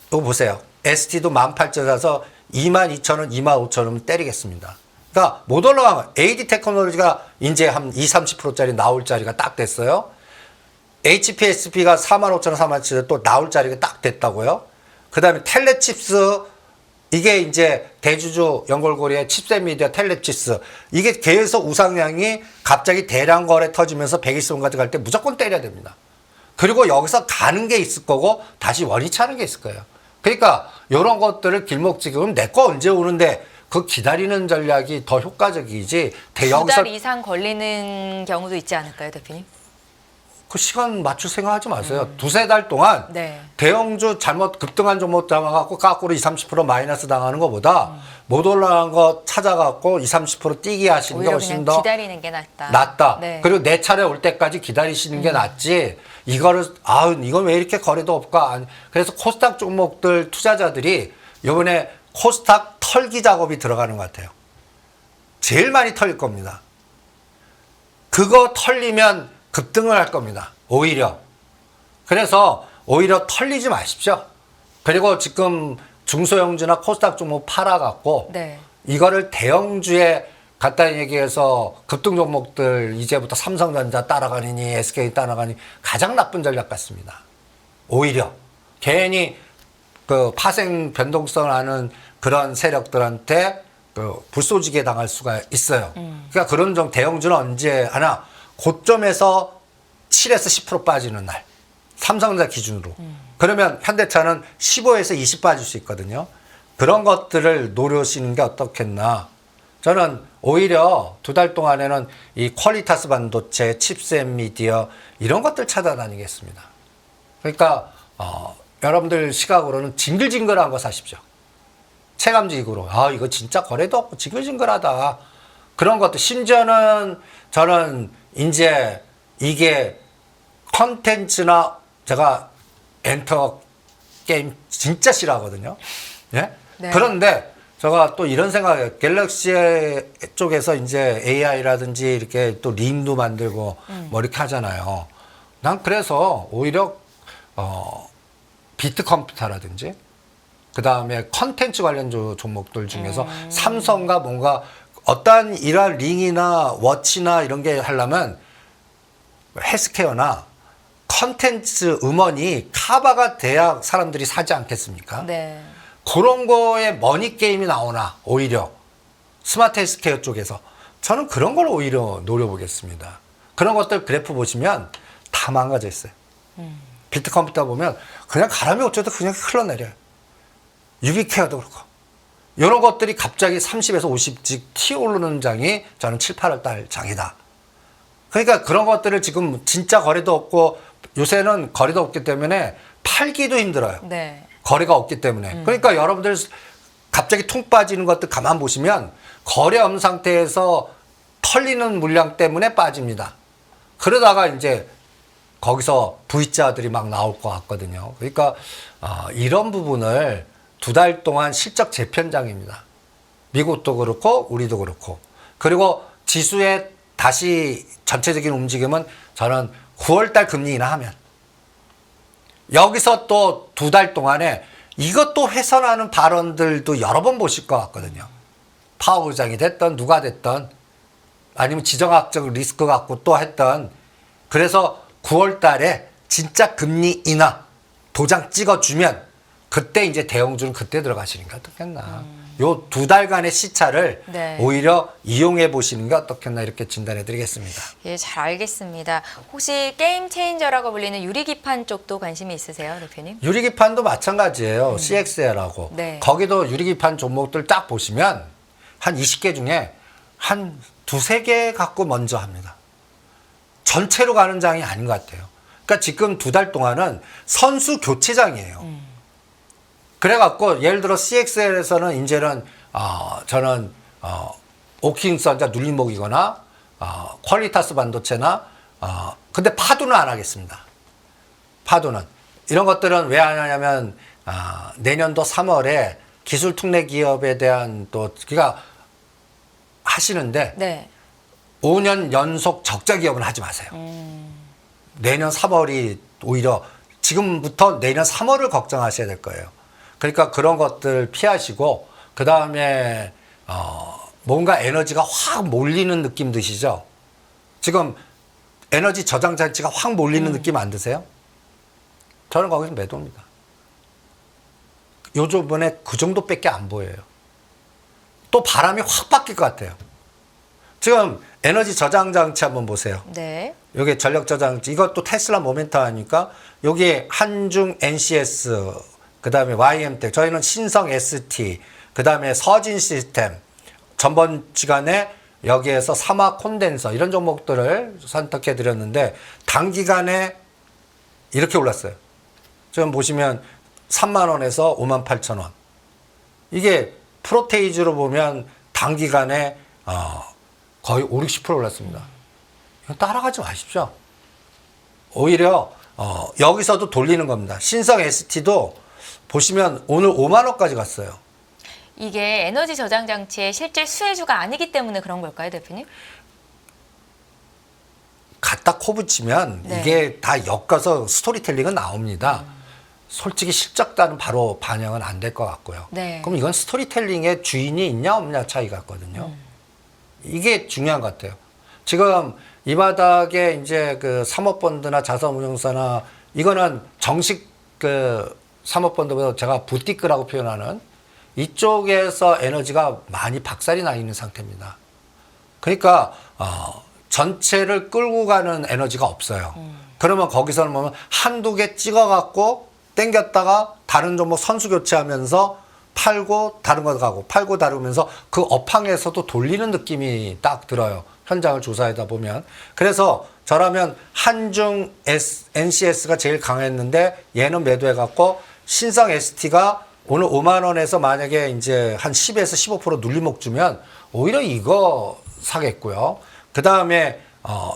이거 보세요. ST도 18,000원에서 22,000원, 25,000원 때리겠습니다. 그러니까 못 올라가면 AD 테크놀로지가 이제 한 20, 30%짜리 나올 자리가 딱 됐어요. HPSP가 45,000원, 47,000원 또 나올 자리가 딱 됐다고요. 그 다음에 텔레칩스, 이게 이제 대주주 연결고리의 칩셋 미디어 텔레칩스, 이게 계속 우상향이 갑자기 대량 거래 터지면서 120원까지 갈 때 무조건 때려야 됩니다. 그리고 여기서 가는 게 있을 거고 다시 원위치 하는 게 있을 거예요. 그러니까 이런 것들을 길목지금 내 거 언제 오는데 그 기다리는 전략이 더 효과적이지. 2달 이상 걸리는 경우도 있지 않을까요, 대표님? 그 시간 맞출 생각하지 마세요. 두세 달 동안 네. 대형주 잘못 급등한 종목 잡아갖고 까꾸로 20, 30% 마이너스 당하는 것보다 못 올라간 거 찾아갖고 20, 30% 뛰게 하시는 게 오히려 훨씬 그냥 더 기다리는 게 낫다. 낫다. 네. 그리고 내 차례 올 때까지 기다리시는 게 낫지. 이거를 이건 왜 이렇게 거래도 없까? 그래서 코스닥 종목들 투자자들이 이번에 코스닥 털기 작업이 들어가는 것 같아요. 제일 많이 털릴 겁니다. 그거 털리면 급등을 할 겁니다. 오히려. 그래서 오히려 털리지 마십시오. 그리고 지금 중소형주나 코스닥 종목 팔아갖고 네. 이거를 대형주에 갖다 얘기해서 급등 종목들 이제부터 삼성전자 따라가니 SK 따라가니 가장 나쁜 전략 같습니다. 오히려 괜히 그 파생 변동성을 하는 그런 세력들한테 그 불쏘지게 당할 수가 있어요. 그러니까 그런 좀 대형주는 언제 하나 고점에서 7에서 10% 빠지는 날. 삼성전자 기준으로. 그러면 현대차는 15에서 20 빠질 수 있거든요. 그런 것들을 노려시는 게 어떻겠나. 저는 오히려 2달 동안에는 이 퀄리타스 반도체, 칩셋 미디어 이런 것들 찾아다니겠습니다. 그러니까 여러분들 시각으로는 징글징글한 거 사십시오. 체감직으로. 이거 진짜 거래도 없고 징글징글하다. 그런 것도 심지어는 저는 이제 이게 컨텐츠나 제가 엔터 게임 진짜 싫어하거든요. 예? 네. 그런데 제가 또 이런 생각이에요. 갤럭시 쪽에서 이제 AI라든지 이렇게 또 링도 만들고 뭐 이렇게 하잖아요. 난 그래서 오히려 비트 컴퓨터라든지 그 다음에 컨텐츠 관련 종목들 중에서 삼성과 뭔가 어떠한 이러한 링이나 워치나 이런 게 하려면 헬스케어나 컨텐츠 음원이 카바가 돼야 사람들이 사지 않겠습니까? 네. 그런 거에 머니 게임이 나오나 오히려 스마트 헬스케어 쪽에서 저는 그런 걸 오히려 노려보겠습니다. 그런 것들 그래프 보시면 다 망가져 있어요. 비트 컴퓨터 보면 그냥 가람이 어쩌다 그냥 흘러내려요. 유비케어도 그렇고 이런 것들이 갑자기 30에서 50씩 튀어오르는 장이 저는 7, 8월 달 장이다. 그러니까 그런 것들을 지금 진짜 거래도 없고 요새는 거래도 없기 때문에 팔기도 힘들어요. 네. 거래가 없기 때문에. 그러니까 여러분들 갑자기 퉁 빠지는 것들 가만 보시면 거래 없는 상태에서 털리는 물량 때문에 빠집니다. 그러다가 이제 거기서 V자들이 막 나올 것 같거든요. 그러니까 이런 부분을 2달 동안 실적 재편장입니다. 미국도 그렇고 우리도 그렇고. 그리고 지수의 다시 전체적인 움직임은 저는 9월달 금리 인하하면 여기서 또 2달 동안에 이것도 훼손하는 발언들도 여러 번 보실 것 같거든요. 파월 의장이 됐던 누가 됐던 아니면 지정학적 리스크 갖고 또 했던 그래서 9월 달에 진짜 금리 인하 도장 찍어주면 그때 이제 대형주는 그때 들어가시는 게 어떻겠나. 요 2달간의 시차를 네. 오히려 이용해 보시는 게 어떻겠나 이렇게 진단해 드리겠습니다. 예, 잘 알겠습니다. 혹시 게임 체인저라고 불리는 유리기판 쪽도 관심이 있으세요, 대표님? 유리기판도 마찬가지예요. CXL하고. 네. 거기도 유리기판 종목들 딱 보시면 한 20개 중에 한 2-3개 갖고 먼저 합니다. 전체로 가는 장이 아닌 것 같아요. 그러니까 지금 2달 동안은 선수 교체장이에요. 그래갖고 예를 들어 CXL에서는 이제는 저는 오킨선자 눌림목이거나 퀄리타스 반도체나 근데 파도는 안 하겠습니다. 파도는 이런 것들은 왜 안 하냐면 내년도 3월에 기술 특례 기업에 대한 또 그러니까 하시는데 네. 5년 연속 적자 기업은 하지 마세요. 내년 3월이 오히려 지금부터 내년 3월을 걱정하셔야 될 거예요. 그러니까 그런 것들 피하시고 그 다음에 뭔가 에너지가 확 몰리는 느낌 드시죠? 지금 에너지 저장 장치가 확 몰리는 느낌 안 드세요? 저는 거기서 매도입니다. 요즘에 그 정도밖에 안 보여요. 또 바람이 확 바뀔 것 같아요. 지금 에너지 저장 장치 한번 보세요. 네. 여기 전력 저장치 이것도 테슬라 모멘텀 하니까 여기 한중 NCS 그다음에 YM텍 저희는 신성 ST 그다음에 서진 시스템 전번 시간에 여기에서 사마 콘덴서 이런 종목들을 선택해 드렸는데 단기간에 이렇게 올랐어요. 지금 보시면 3만 원에서 5만 8천 원. 이게 프로테이즈로 보면 단기간에 거의 5, 60% 올랐습니다. 이거 따라가지 마십시오. 오히려 여기서도 돌리는 겁니다. 신성 ST도 보시면 오늘 5만 원까지 갔어요. 이게 에너지 저장 장치의 실제 수혜주가 아니기 때문에 그런 걸까요, 대표님? 갖다 코 붙이면 네. 이게 다 엮어서 스토리텔링은 나옵니다. 솔직히 실적단은 바로 반영은 안 될 것 같고요. 네. 그럼 이건 스토리텔링의 주인이 있냐 없냐 차이 같거든요. 이게 중요한 것 같아요. 지금 이 바닥에 이제 그 사모펀드나 자산운용사나 이거는 정식 그 사모펀드보다 제가 부티크라고 표현하는 이쪽에서 에너지가 많이 박살이 나 있는 상태입니다. 그러니까 전체를 끌고 가는 에너지가 없어요. 그러면 거기서는 보면 한두 개 찍어갖고 땡겼다가 다른 종목 선수 교체하면서 팔고 다른 거 가고 팔고 다르면서 그 업황에서도 돌리는 느낌이 딱 들어요. 현장을 조사하다 보면. 그래서 저라면 한중 NCS가 제일 강했는데 얘는 매도해갖고 신성 ST가 오늘 5만 원에서 만약에 이제 한 10에서 15% 눌림목 주면 오히려 이거 사겠고요. 그 다음에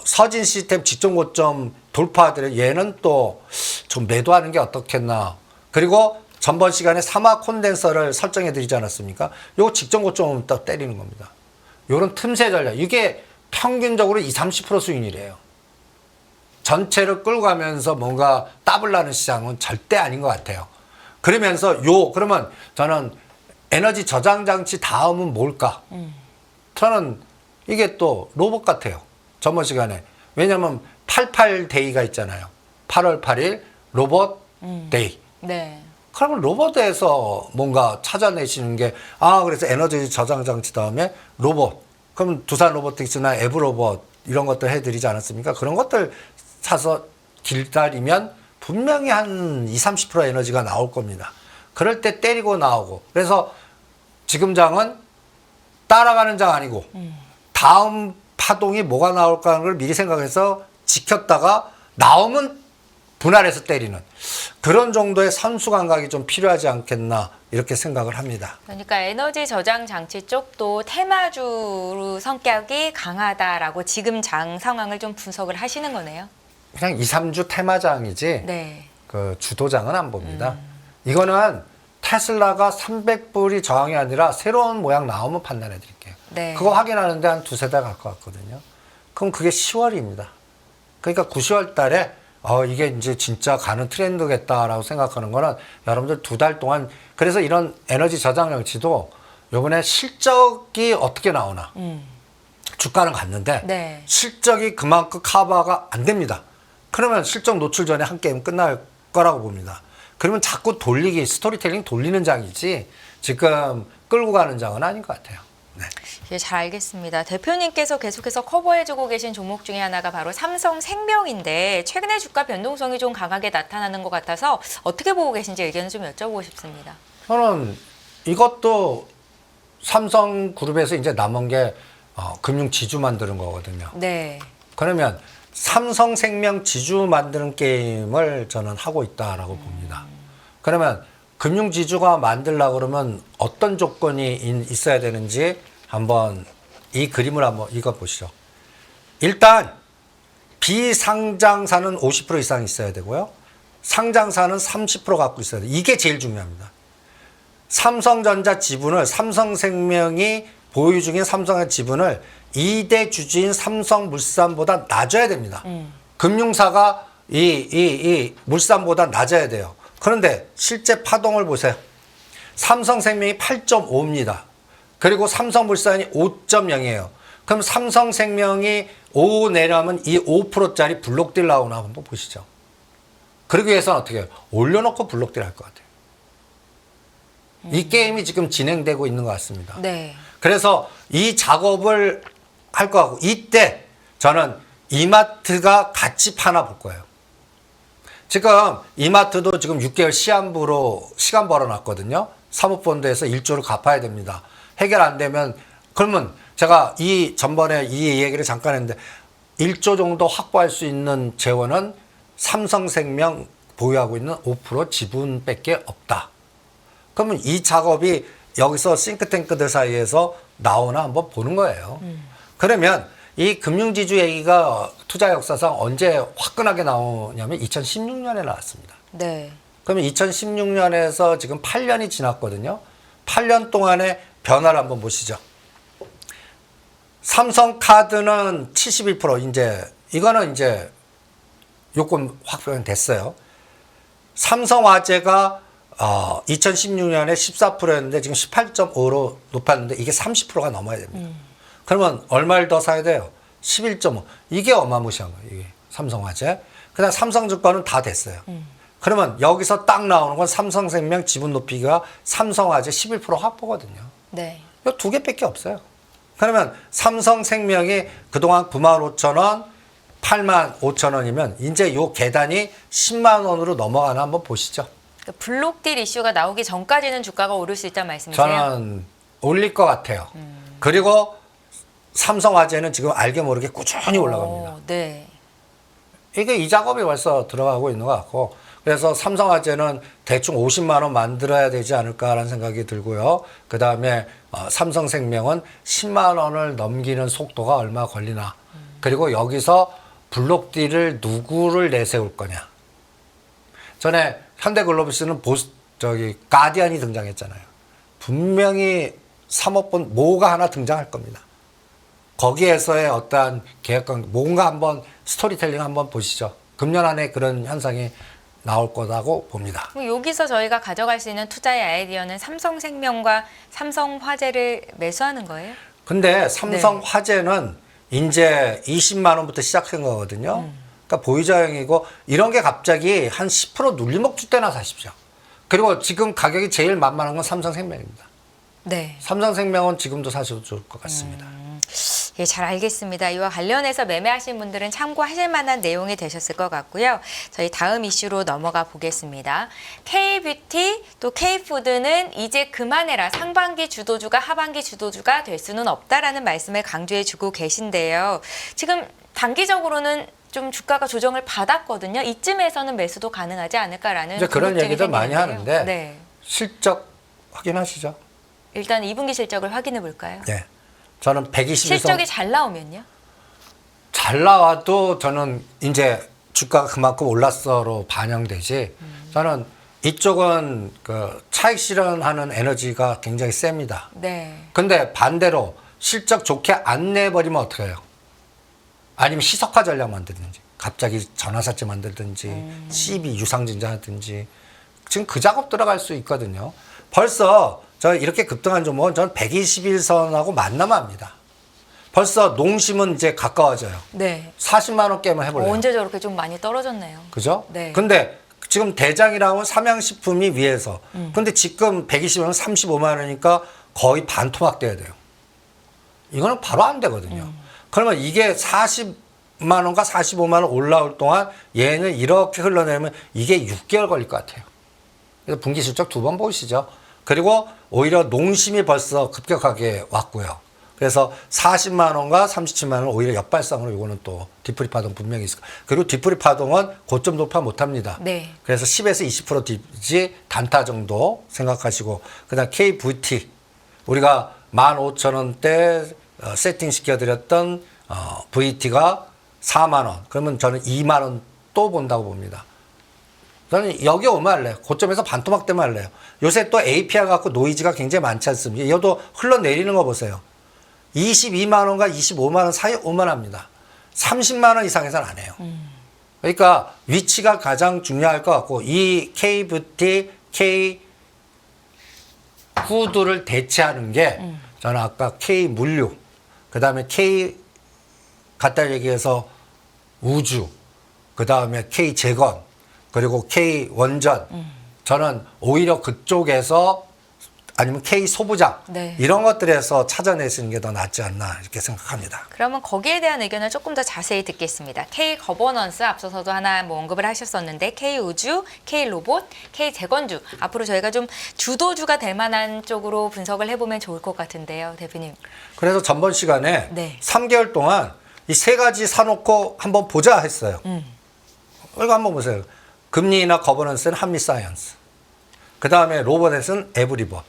서진 시스템 직전 고점 돌파들의 얘는 또 좀 매도하는 게 어떻겠나. 그리고 전번 시간에 사마 콘덴서를 설정해 드리지 않았습니까? 요거 직전 고점을 딱 때리는 겁니다. 요런 틈새 전략. 이게 평균적으로 20-30% 수익률이에요. 전체를 끌고 가면서 뭔가 따블 나는 시장은 절대 아닌 것 같아요. 그러면서 그러면 저는 에너지 저장 장치 다음은 뭘까? 저는 이게 또 로봇 같아요. 전번 시간에. 왜냐면 88 데이가 있잖아요. 8월 8일 로봇 데이. 네. 그러면 로봇에서 뭔가 찾아내시는 게, 그래서 에너지 저장 장치 다음에 로봇. 그럼 두산 로보틱스나 에브 로봇 이런 것들 해드리지 않았습니까? 그런 것들 사서 기다리면 분명히 한 20-30% 에너지가 나올 겁니다. 그럴 때 때리고 나오고. 그래서 지금 장은 따라가는 장 아니고 다음 파동이 뭐가 나올까 하는 걸 미리 생각해서 지켰다가 나오면 분할해서 때리는 그런 정도의 선수 감각이 좀 필요하지 않겠나 이렇게 생각을 합니다. 그러니까 에너지 저장 장치 쪽도 테마주 성격이 강하다라고 지금 장 상황을 좀 분석을 하시는 거네요. 그냥 2-3주 테마장이지 네. 그 주도장은 안 봅니다. 이거는 테슬라가 300불이 저항이 아니라 새로운 모양 나오면 판단해 드릴게요. 네. 그거 확인하는데 한 2-3달 갈 것 같거든요. 그럼 그게 10월입니다. 그러니까 9-10월 달에 이게 이제 진짜 가는 트렌드겠다라고 생각하는 거는 여러분들 2달 동안 그래서 이런 에너지 저장 장치도 요번에 실적이 어떻게 나오나 주가는 갔는데 네. 실적이 그만큼 커버가 안 됩니다. 그러면 실적 노출 전에 한 게임 끝날 거라고 봅니다. 그러면 자꾸 돌리기 스토리텔링 돌리는 장이지 지금 끌고 가는 장은 아닌 것 같아요. 네. 예, 잘 알겠습니다. 대표님께서 계속해서 커버해주고 계신 종목 중에 하나가 바로 삼성생명인데 최근에 주가 변동성이 좀 강하게 나타나는 것 같아서 어떻게 보고 계신지 의견을 좀 여쭤보고 싶습니다. 저는 이것도 삼성그룹에서 이제 남은 게 금융 지주 만드는 거거든요. 네. 그러면 삼성생명 지주 만드는 게임을 저는 하고 있다라고 봅니다. 그러면 금융 지주가 만들려고 그러면 어떤 조건이 있어야 되는지 한번 이 그림을 한번 읽어보시죠. 일단 비상장사는 50% 이상 있어야 되고요. 상장사는 30% 갖고 있어야 돼요. 이게 제일 중요합니다. 삼성전자 지분을 삼성생명이 보유 중인 삼성의 지분을 2대 주주인 삼성물산보다 낮아야 됩니다. 금융사가 이 물산보다 낮아야 돼요. 그런데 실제 파동을 보세요. 삼성생명이 8.5입니다. 그리고 삼성물산이 5.0이에요. 그럼 삼성생명이 5 내려면 이 5%짜리 블록딜 나오나 한번 보시죠. 그러기 위해서는 어떻게 해요? 올려놓고 블록딜 할 것 같아요. 이 게임이 지금 진행되고 있는 것 같습니다. 네. 그래서 이 작업을 할 것 같고 이때 저는 이마트가 같이 파나 볼 거예요. 지금 이마트도 지금 6개월 시한부로 시간 벌어놨거든요. 사모펀드에서 1조를 갚아야 됩니다. 해결 안 되면 그러면 제가 이 전번에 이 얘기를 잠깐 했는데 1조 정도 확보할 수 있는 재원은 삼성생명 보유하고 있는 5% 지분밖에 없다. 그러면 이 작업이 여기서 싱크탱크들 사이에서 나오나 한번 보는 거예요. 그러면 이 금융지주 얘기가 투자 역사상 언제 화끈하게 나오냐면 2016년에 나왔습니다. 네. 그러면 2016년에서 지금 8년이 지났거든요. 8년 동안의 변화를 한번 보시죠. 삼성카드는 71% 이거는 이제 요건 확보는 됐어요. 삼성화재가 2016년에 14%였는데 지금 18.5로 높았는데 이게 30%가 넘어야 됩니다. 그러면 얼마를 더 사야 돼요? 11.5. 이게 어마무시한 거예요. 이게 삼성화재. 그다음 삼성증권은 다 됐어요. 그러면 여기서 딱 나오는 건 삼성생명 지분 높이가 삼성화재 11% 확보거든요. 네. 이 두 개밖에 없어요. 그러면 삼성생명이 그동안 95,000원, 85,000원이면 이제 요 계단이 10만 원으로 넘어가나 한번 보시죠. 그러니까 블록딜 이슈가 나오기 전까지는 주가가 오를 수 있다는 말씀이세요? 저는 올릴 것 같아요. 그리고 삼성화재는 지금 알게 모르게 꾸준히 올라갑니다. 네. 이게 이 작업이 벌써 들어가고 있는 것 같고 그래서 삼성화재는 대충 50만 원 만들어야 되지 않을까라는 생각이 들고요. 그다음에 삼성생명은 10만 원을 넘기는 속도가 얼마 걸리나. 그리고 여기서 블록딜을 누구를 내세울 거냐. 전에 현대글로비스는 가디안이 등장했잖아요. 분명히 사모펀드 뭐가 하나 등장할 겁니다. 거기에서의 어떠한 계획관 뭔가 한번 스토리텔링 한번 보시죠. 금년 안에 그런 현상이 나올 거라고 봅니다. 그럼 여기서 저희가 가져갈 수 있는 투자의 아이디어는 삼성생명과 삼성화재를 매수하는 거예요? 근데 삼성화재는 이제 20만 원부터 시작한 거거든요. 그러니까 보유자형이고 이런 게 갑자기 한 10% 눌림목 줄 때나 사십시오. 그리고 지금 가격이 제일 만만한 건 삼성생명입니다. 네. 삼성생명은 지금도 사셔도 좋을 것 같습니다. 예, 잘 알겠습니다. 이와 관련해서 매매하신 분들은 참고하실 만한 내용이 되셨을 것 같고요. 저희 다음 이슈로 넘어가 보겠습니다. K뷰티 또 K푸드는 이제 그만해라. 상반기 주도주가 하반기 주도주가 될 수는 없다라는 말씀을 강조해 주고 계신데요. 지금 단기적으로는 좀 주가가 조정을 받았거든요. 이쯤에서는 매수도 가능하지 않을까라는 이제 그런 궁금증이 얘기들 많이 생기는데요. 하는데 네. 실적 확인하시죠? 일단 2분기 실적을 확인해 볼까요? 네. 저는 121선 실적이 잘 나오면요? 잘 나와도 저는 이제 주가가 그만큼 올랐어로 반영되지. 저는 이쪽은 그 차익 실현하는 에너지가 굉장히 셉니다. 네. 근데 반대로 실적 좋게 안 내버리면 어떻게 해요? 아니면 시석화 전략 만들든지 갑자기 전화사채 만들든지 CB 유상증자 하든지 지금 그 작업 들어갈 수 있거든요. 벌써 저 이렇게 급등한 종목은 저는 121선하고 만남합니다. 벌써 농심은 이제 가까워져요. 네. 40만 원 깨면 해볼래요. 언제 저렇게 좀 많이 떨어졌네요. 그죠? 네. 근데 지금 대장이라고 삼양식품이 위에서. 근데 지금 120원 35만 원이니까 거의 반토막 돼야 돼요. 이거는 바로 안 되거든요. 그러면 이게 40만 원과 45만 원 올라올 동안 얘는 이렇게 흘러내면 이게 6개월 걸릴 것 같아요. 그래서 분기 실적 2번 보시죠. 그리고 오히려 농심이 벌써 급격하게 왔고요. 그래서 40만 원과 37만 원 오히려 역발상으로 이거는 또 뒤풀이 파동 분명히 있을 거예요. 그리고 뒤풀이 파동은 고점 돌파 못 합니다. 네. 그래서 10에서 20% 뒤지 단타 정도 생각하시고 그다음 KVT 우리가 15,000원대 세팅 시켜드렸던 VT가 4만 원. 그러면 저는 2만 원 또 본다고 봅니다. 저는 여기 오면 할래요. 고점에서 반토막 때문에 할래요. 요새 또 APR 갖고 노이즈가 굉장히 많지 않습니까? 이것도 흘러내리는 거 보세요. 22만 원과 25만 원 사이 오만 합니다. 30만 원 이상에서는 안 해요. 그러니까 위치가 가장 중요할 것 같고 이 K뷰티, K푸드를 대체하는 게 저는 아까 K물류, 그 다음에 K 갖다 얘기해서 우주, 그 다음에 K재건, 그리고 K원전. 저는 오히려 그쪽에서 아니면 K소부장 네. 이런 것들에서 찾아내시는 게 더 낫지 않나 이렇게 생각합니다. 그러면 거기에 대한 의견을 조금 더 자세히 듣겠습니다. K거버넌스 앞서서도 하나 뭐 언급을 하셨었는데 K우주, K로봇, K재건주 앞으로 저희가 좀 주도주가 될 만한 쪽으로 분석을 해보면 좋을 것 같은데요. 대표님. 그래서 전번 시간에 네. 3개월 동안 이 세 가지 사놓고 한번 보자 했어요. 이거 한번 보세요. 금리나 거버넌스는 한미사이언스. 그 다음에 로봇에서는 에브리봇.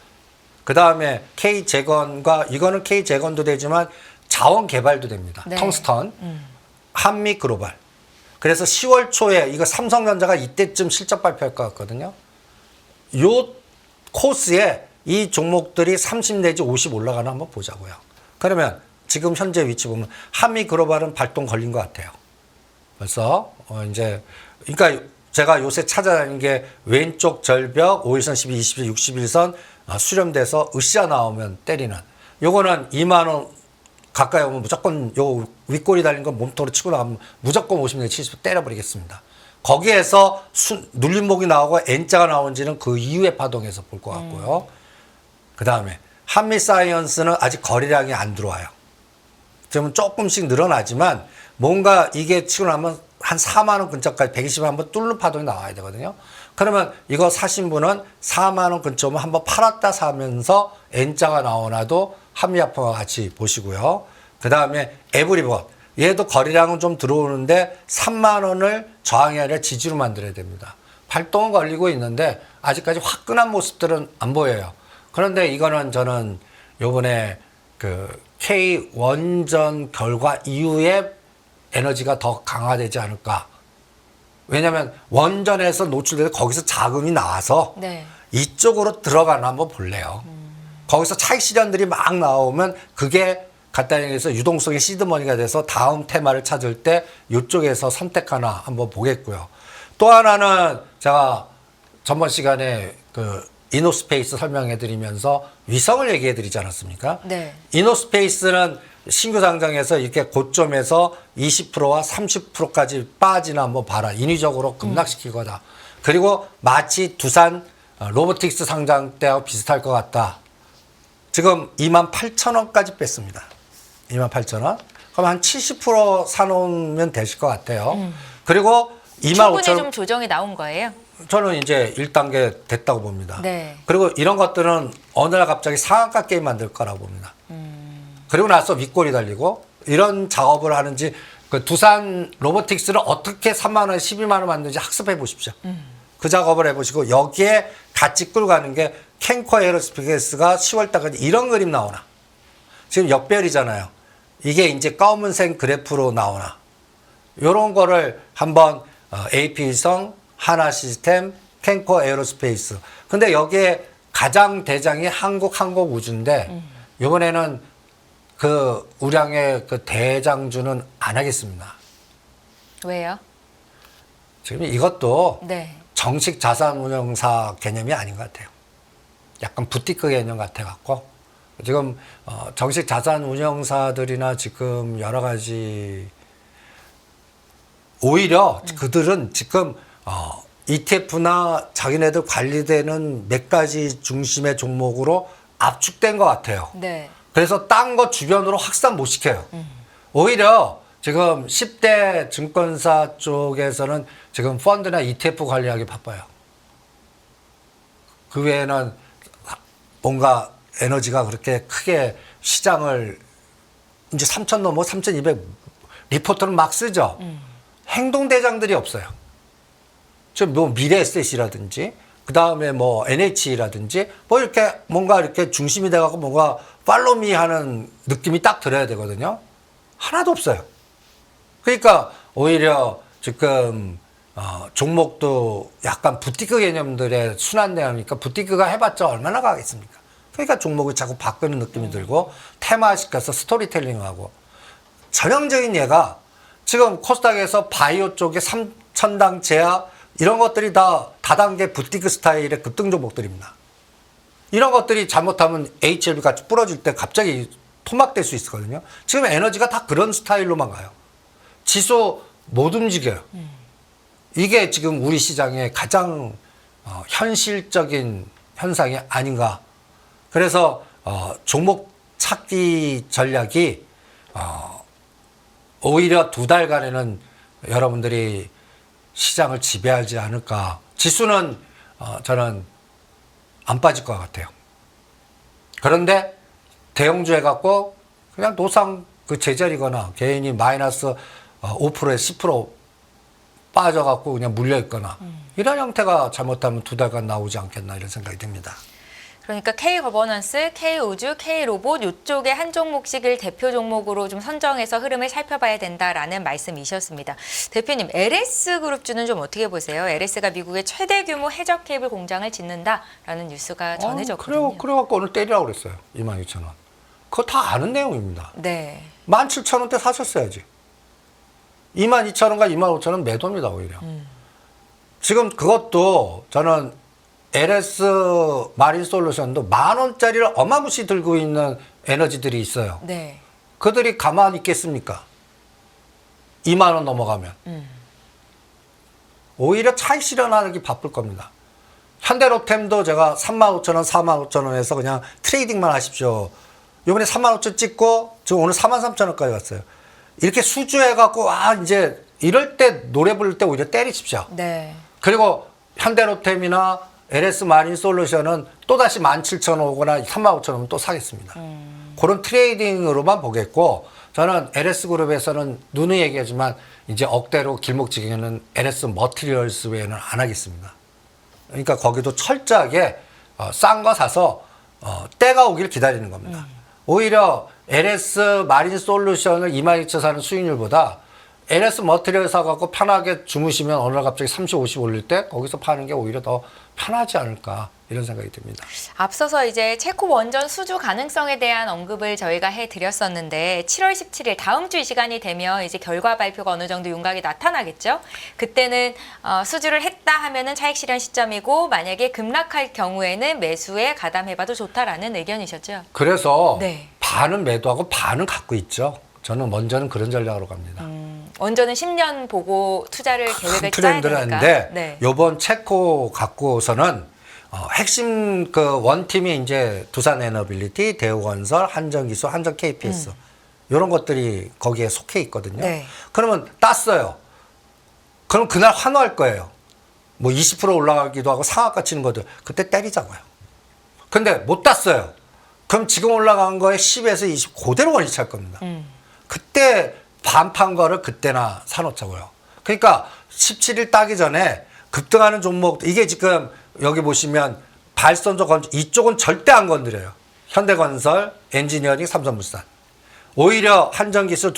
그 다음에 K재건과 이거는 K재건도 되지만 자원 개발도 됩니다. 네. 텅스턴, 한미 글로벌. 그래서 10월 초에 이거 삼성전자가 이때쯤 실적 발표할 것 같거든요. 요 코스에 이 종목들이 30 내지 50 올라가나 한번 보자고요. 그러면 지금 현재 위치 보면 한미 글로벌은 발동 걸린 것 같아요. 벌써 이제 그러니까 제가 요새 찾아다니는 게 왼쪽 절벽 5일선, 12, 20일, 61선 수렴돼서 으쌰 나오면 때리는. 요거는 2만 원 가까이 오면 무조건 요 윗골이 달린 건 몸통으로 치고 나가면 무조건 50 내지 70 때려버리겠습니다. 거기에서 눌림목이 나오고 N자가 나온지는 그 이후의 파동에서 볼 것 같고요. 그 다음에 한미사이언스는 아직 거래량이 안 들어와요. 그러면 조금씩 늘어나지만 뭔가 이게 치고 나면 한 4만 원 근처까지 120원 한번 뚫는 파동이 나와야 되거든요. 그러면 이거 사신 분은 4만 원 근처 오면 한번 팔았다 사면서 N자가 나오나도 한미약품과 같이 보시고요. 그 다음에 에브리봇. 얘도 거래량은 좀 들어오는데 3만 원을 저항이 아니라 지지로 만들어야 됩니다. 발동은 걸리고 있는데 아직까지 화끈한 모습들은 안 보여요. 그런데 이거는 저는 요번에 그 K 원전 결과 이후에 에너지가 더 강화되지 않을까. 왜냐하면 원전에서 노출돼서 거기서 자금이 나와서 네. 이쪽으로 들어가나 한번 볼래요. 거기서 차익 실현들이 막 나오면 그게 간단히해서 유동성의 시드머니가 돼서 다음 테마를 찾을 때 이쪽에서 선택하나 한번 보겠고요. 또 하나는 제가 전번 시간에 그 이노스페이스 설명해드리면서 위성을 얘기해드리지 않았습니까? 네. 이노스페이스는 신규 상장에서 이렇게 고점에서 20%와 30%까지 빠지나 한번 봐라. 인위적으로 급락시킬 거다. 그리고 마치 두산 로보틱스 상장 때와 비슷할 것 같다. 지금 28,000원까지 뺐습니다. 28,000원. 그럼 한 70% 사놓으면 되실 것 같아요. 그리고 충분히 25,000원. 좀 조정이 나온 거예요. 저는 이제 1단계 됐다고 봅니다. 네. 그리고 이런 것들은 어느 날 갑자기 상한가 게임 만들 거라고 봅니다. 그리고 나서 윗골이 달리고 이런 작업을 하는지 그 두산 로보틱스를 어떻게 3만 원, 12만 원 만드는지 학습해 보십시오. 그 작업을 해보시고 여기에 같이 끌고 가는 게 캔커 에어로스페이스가 10월 달까지 이런 그림 나오나. 지금 역별이잖아요. 이게 이제 검은색 그래프로 나오나. 요런 거를 한번 AP위성, 하나시스템, 캔커 에어로스페이스. 근데 여기에 가장 대장이 한국우주인데 이번에는 그 우량의 그 대장주는 안 하겠습니다. 왜요? 지금 이것도 네. 정식 자산운용사 개념이 아닌 것 같아요. 약간 부티크 개념 같아 갖고 지금 정식 자산운용사들이나 지금 여러 가지 오히려 그들은 지금 ETF나 자기네들 관리되는 몇 가지 중심의 종목으로 압축된 것 같아요. 네. 그래서 딴 거 주변으로 확산 못 시켜요. 오히려 지금 10대 증권사 쪽에서는 지금 펀드나 ETF 관리하기 바빠요. 그 외에는 뭔가 에너지가 그렇게 크게 시장을 이제 3,000 넘어 3,200 리포트는 막 쓰죠. 행동대장들이 없어요. 지금 뭐 미래에셋이라든지 그 다음에 뭐 NH라든지 뭐 이렇게 뭔가 이렇게 중심이 돼갖고 뭔가 팔로미 하는 느낌이 딱 들어야 되거든요. 하나도 없어요. 그러니까 오히려 지금 종목도 약간 부티크 개념들의 순환대하니까 부티크가 해봤자 얼마나 가겠습니까? 그러니까 종목을 자꾸 바꾸는 느낌이 들고 테마시켜서 스토리텔링하고 전형적인 예가 지금 코스닥에서 바이오 쪽에 3,000당 제야 이런 것들이 다 다단계 부티크 스타일의 급등 종목들입니다. 이런 것들이 잘못하면 HLB 같이 부러질 때 갑자기 토막될 수 있거든요. 지금 에너지가 다 그런 스타일로만 가요. 지수 못 움직여요. 이게 지금 우리 시장의 가장 현실적인 현상이 아닌가. 그래서 종목 찾기 전략이 오히려 2달간에는 여러분들이 시장을 지배하지 않을까. 지수는 저는 안 빠질 것 같아요. 그런데 대형주 해갖고 그냥 노상 그 제자리거나 개인이 마이너스 5%에 10% 빠져갖고 그냥 물려있거나 이런 형태가 잘못하면 2달간 나오지 않겠나 이런 생각이 듭니다. 그러니까 K거버넌스, K우주, K로봇 이쪽에 한 종목씩을 대표 종목으로 좀 선정해서 흐름을 살펴봐야 된다라는 말씀이셨습니다. 대표님, LS그룹주는 좀 어떻게 보세요? LS가 미국의 최대 규모 해적 케이블 공장을 짓는다라는 뉴스가 전해졌거든요. 그래갖고 오늘 때리라고 그랬어요. 22,000원. 그거 다 아는 내용입니다. 네. 17,000원대 사셨어야지. 22,000원과 25,000원 매도입니다, 오히려. 지금 그것도 저는 LS 마린 솔루션도 10,000원짜리를 어마무시 들고 있는 에너지들이 있어요. 네. 그들이 가만히 있겠습니까? 2만 원 넘어가면. 오히려 차익 실현하기 바쁠 겁니다. 현대로템도 제가 35,000원, 45,000원에서 그냥 트레이딩만 하십시오. 이번에 35,000원 찍고 지금 오늘 43,000원까지 갔어요. 이렇게 수주해갖고 이제 이럴 때 노래 부를 때 오히려 때리십시오. 네. 그리고 현대로템이나 LS 마린 솔루션은 또다시 17,000원 오거나 35,000원 또 사겠습니다. 그런 트레이딩으로만 보겠고 저는 LS그룹에서는 누누이 얘기하지만 이제 억대로 길목지기는 LS 머티리얼스 외에는 안 하겠습니다. 그러니까 거기도 철저하게 싼 거 사서 때가 오길 기다리는 겁니다. 오히려 LS 마린 솔루션을 22,000원 사는 수익률보다 LS 머티리얼 사갖고 편하게 주무시면 어느 날 갑자기 30, 50 올릴 때 거기서 파는 게 오히려 더 편하지 않을까 이런 생각이 듭니다. 앞서서 이제 체코 원전 수주 가능성에 대한 언급을 저희가 해드렸었는데 7월 17일 다음 주 이 시간이 되면 이제 결과 발표가 어느 정도 윤곽이 나타나겠죠. 그때는 수주를 했다 하면은 차익 실현 시점이고 만약에 급락할 경우에는 매수에 가담해봐도 좋다라는 의견이셨죠. 그래서 네. 반은 매도하고 반은 갖고 있죠. 저는 원전은 그런 전략으로 갑니다. 원전은 10년 보고 투자를 계획을 짜야 트렌드를 되니까. 하는데 네. 요번 체코 갖고서는 핵심 그 원팀이 이제 두산에너빌리티, 대우건설, 한전기술, 한전 KPS 이런 것들이 거기에 속해 있거든요. 네. 그러면 땄어요. 그럼 그날 환호할 거예요. 뭐 20% 올라가기도 하고 상한가 치는 것들 그때 때리자고요. 근데 못 땄어요. 그럼 지금 올라간 거에 10에서 20 그대로 원위치할 겁니다. 그때 반판 거를 그때나 사놓자고요. 그러니까 17일 따기 전에 급등하는 종목 이게 지금 여기 보시면 발전소 건설 이쪽은 절대 안 건드려요. 현대건설, 엔지니어링, 삼성물산. 오히려 한전기술,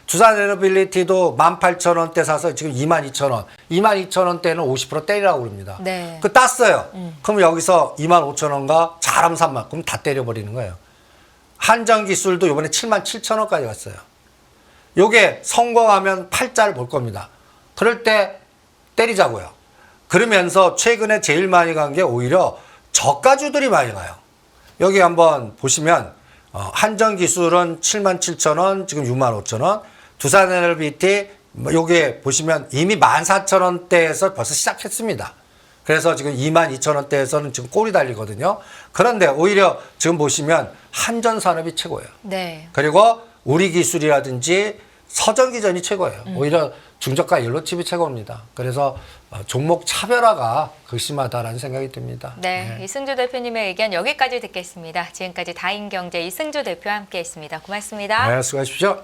두산에너빌리티도 18,000원대 사서 지금 22,000원. 22,000원대는 50% 때리라고 그럽니다. 네. 그 땄어요. 그럼 여기서 25,000원가 잘하면 3만. 그럼 다 때려버리는 거예요. 한전기술도 이번에 77,000원까지 갔어요. 요게 성공하면 팔자를 볼 겁니다. 그럴 때 때리자고요. 그러면서 최근에 제일 많이 간 게 오히려 저가주들이 많이 가요. 여기 한번 보시면 한전기술은 77,000원, 지금 65,000원. 두산에너빌리티 요게 보시면 이미 14,000원대에서 벌써 시작했습니다. 그래서 지금 22,000원대에서는 지금 꼴이 달리거든요. 그런데 오히려 지금 보시면 한전산업이 최고예요. 네. 그리고 우리기술이라든지 서전기전이 최고예요. 오히려 중저가 옐로칩이 최고입니다. 그래서 종목 차별화가 극심하다라는 생각이 듭니다. 네, 이승주 대표님의 의견 여기까지 듣겠습니다. 지금까지 다인경제 이승주 대표와 함께했습니다. 고맙습니다. 네, 수고하십시오.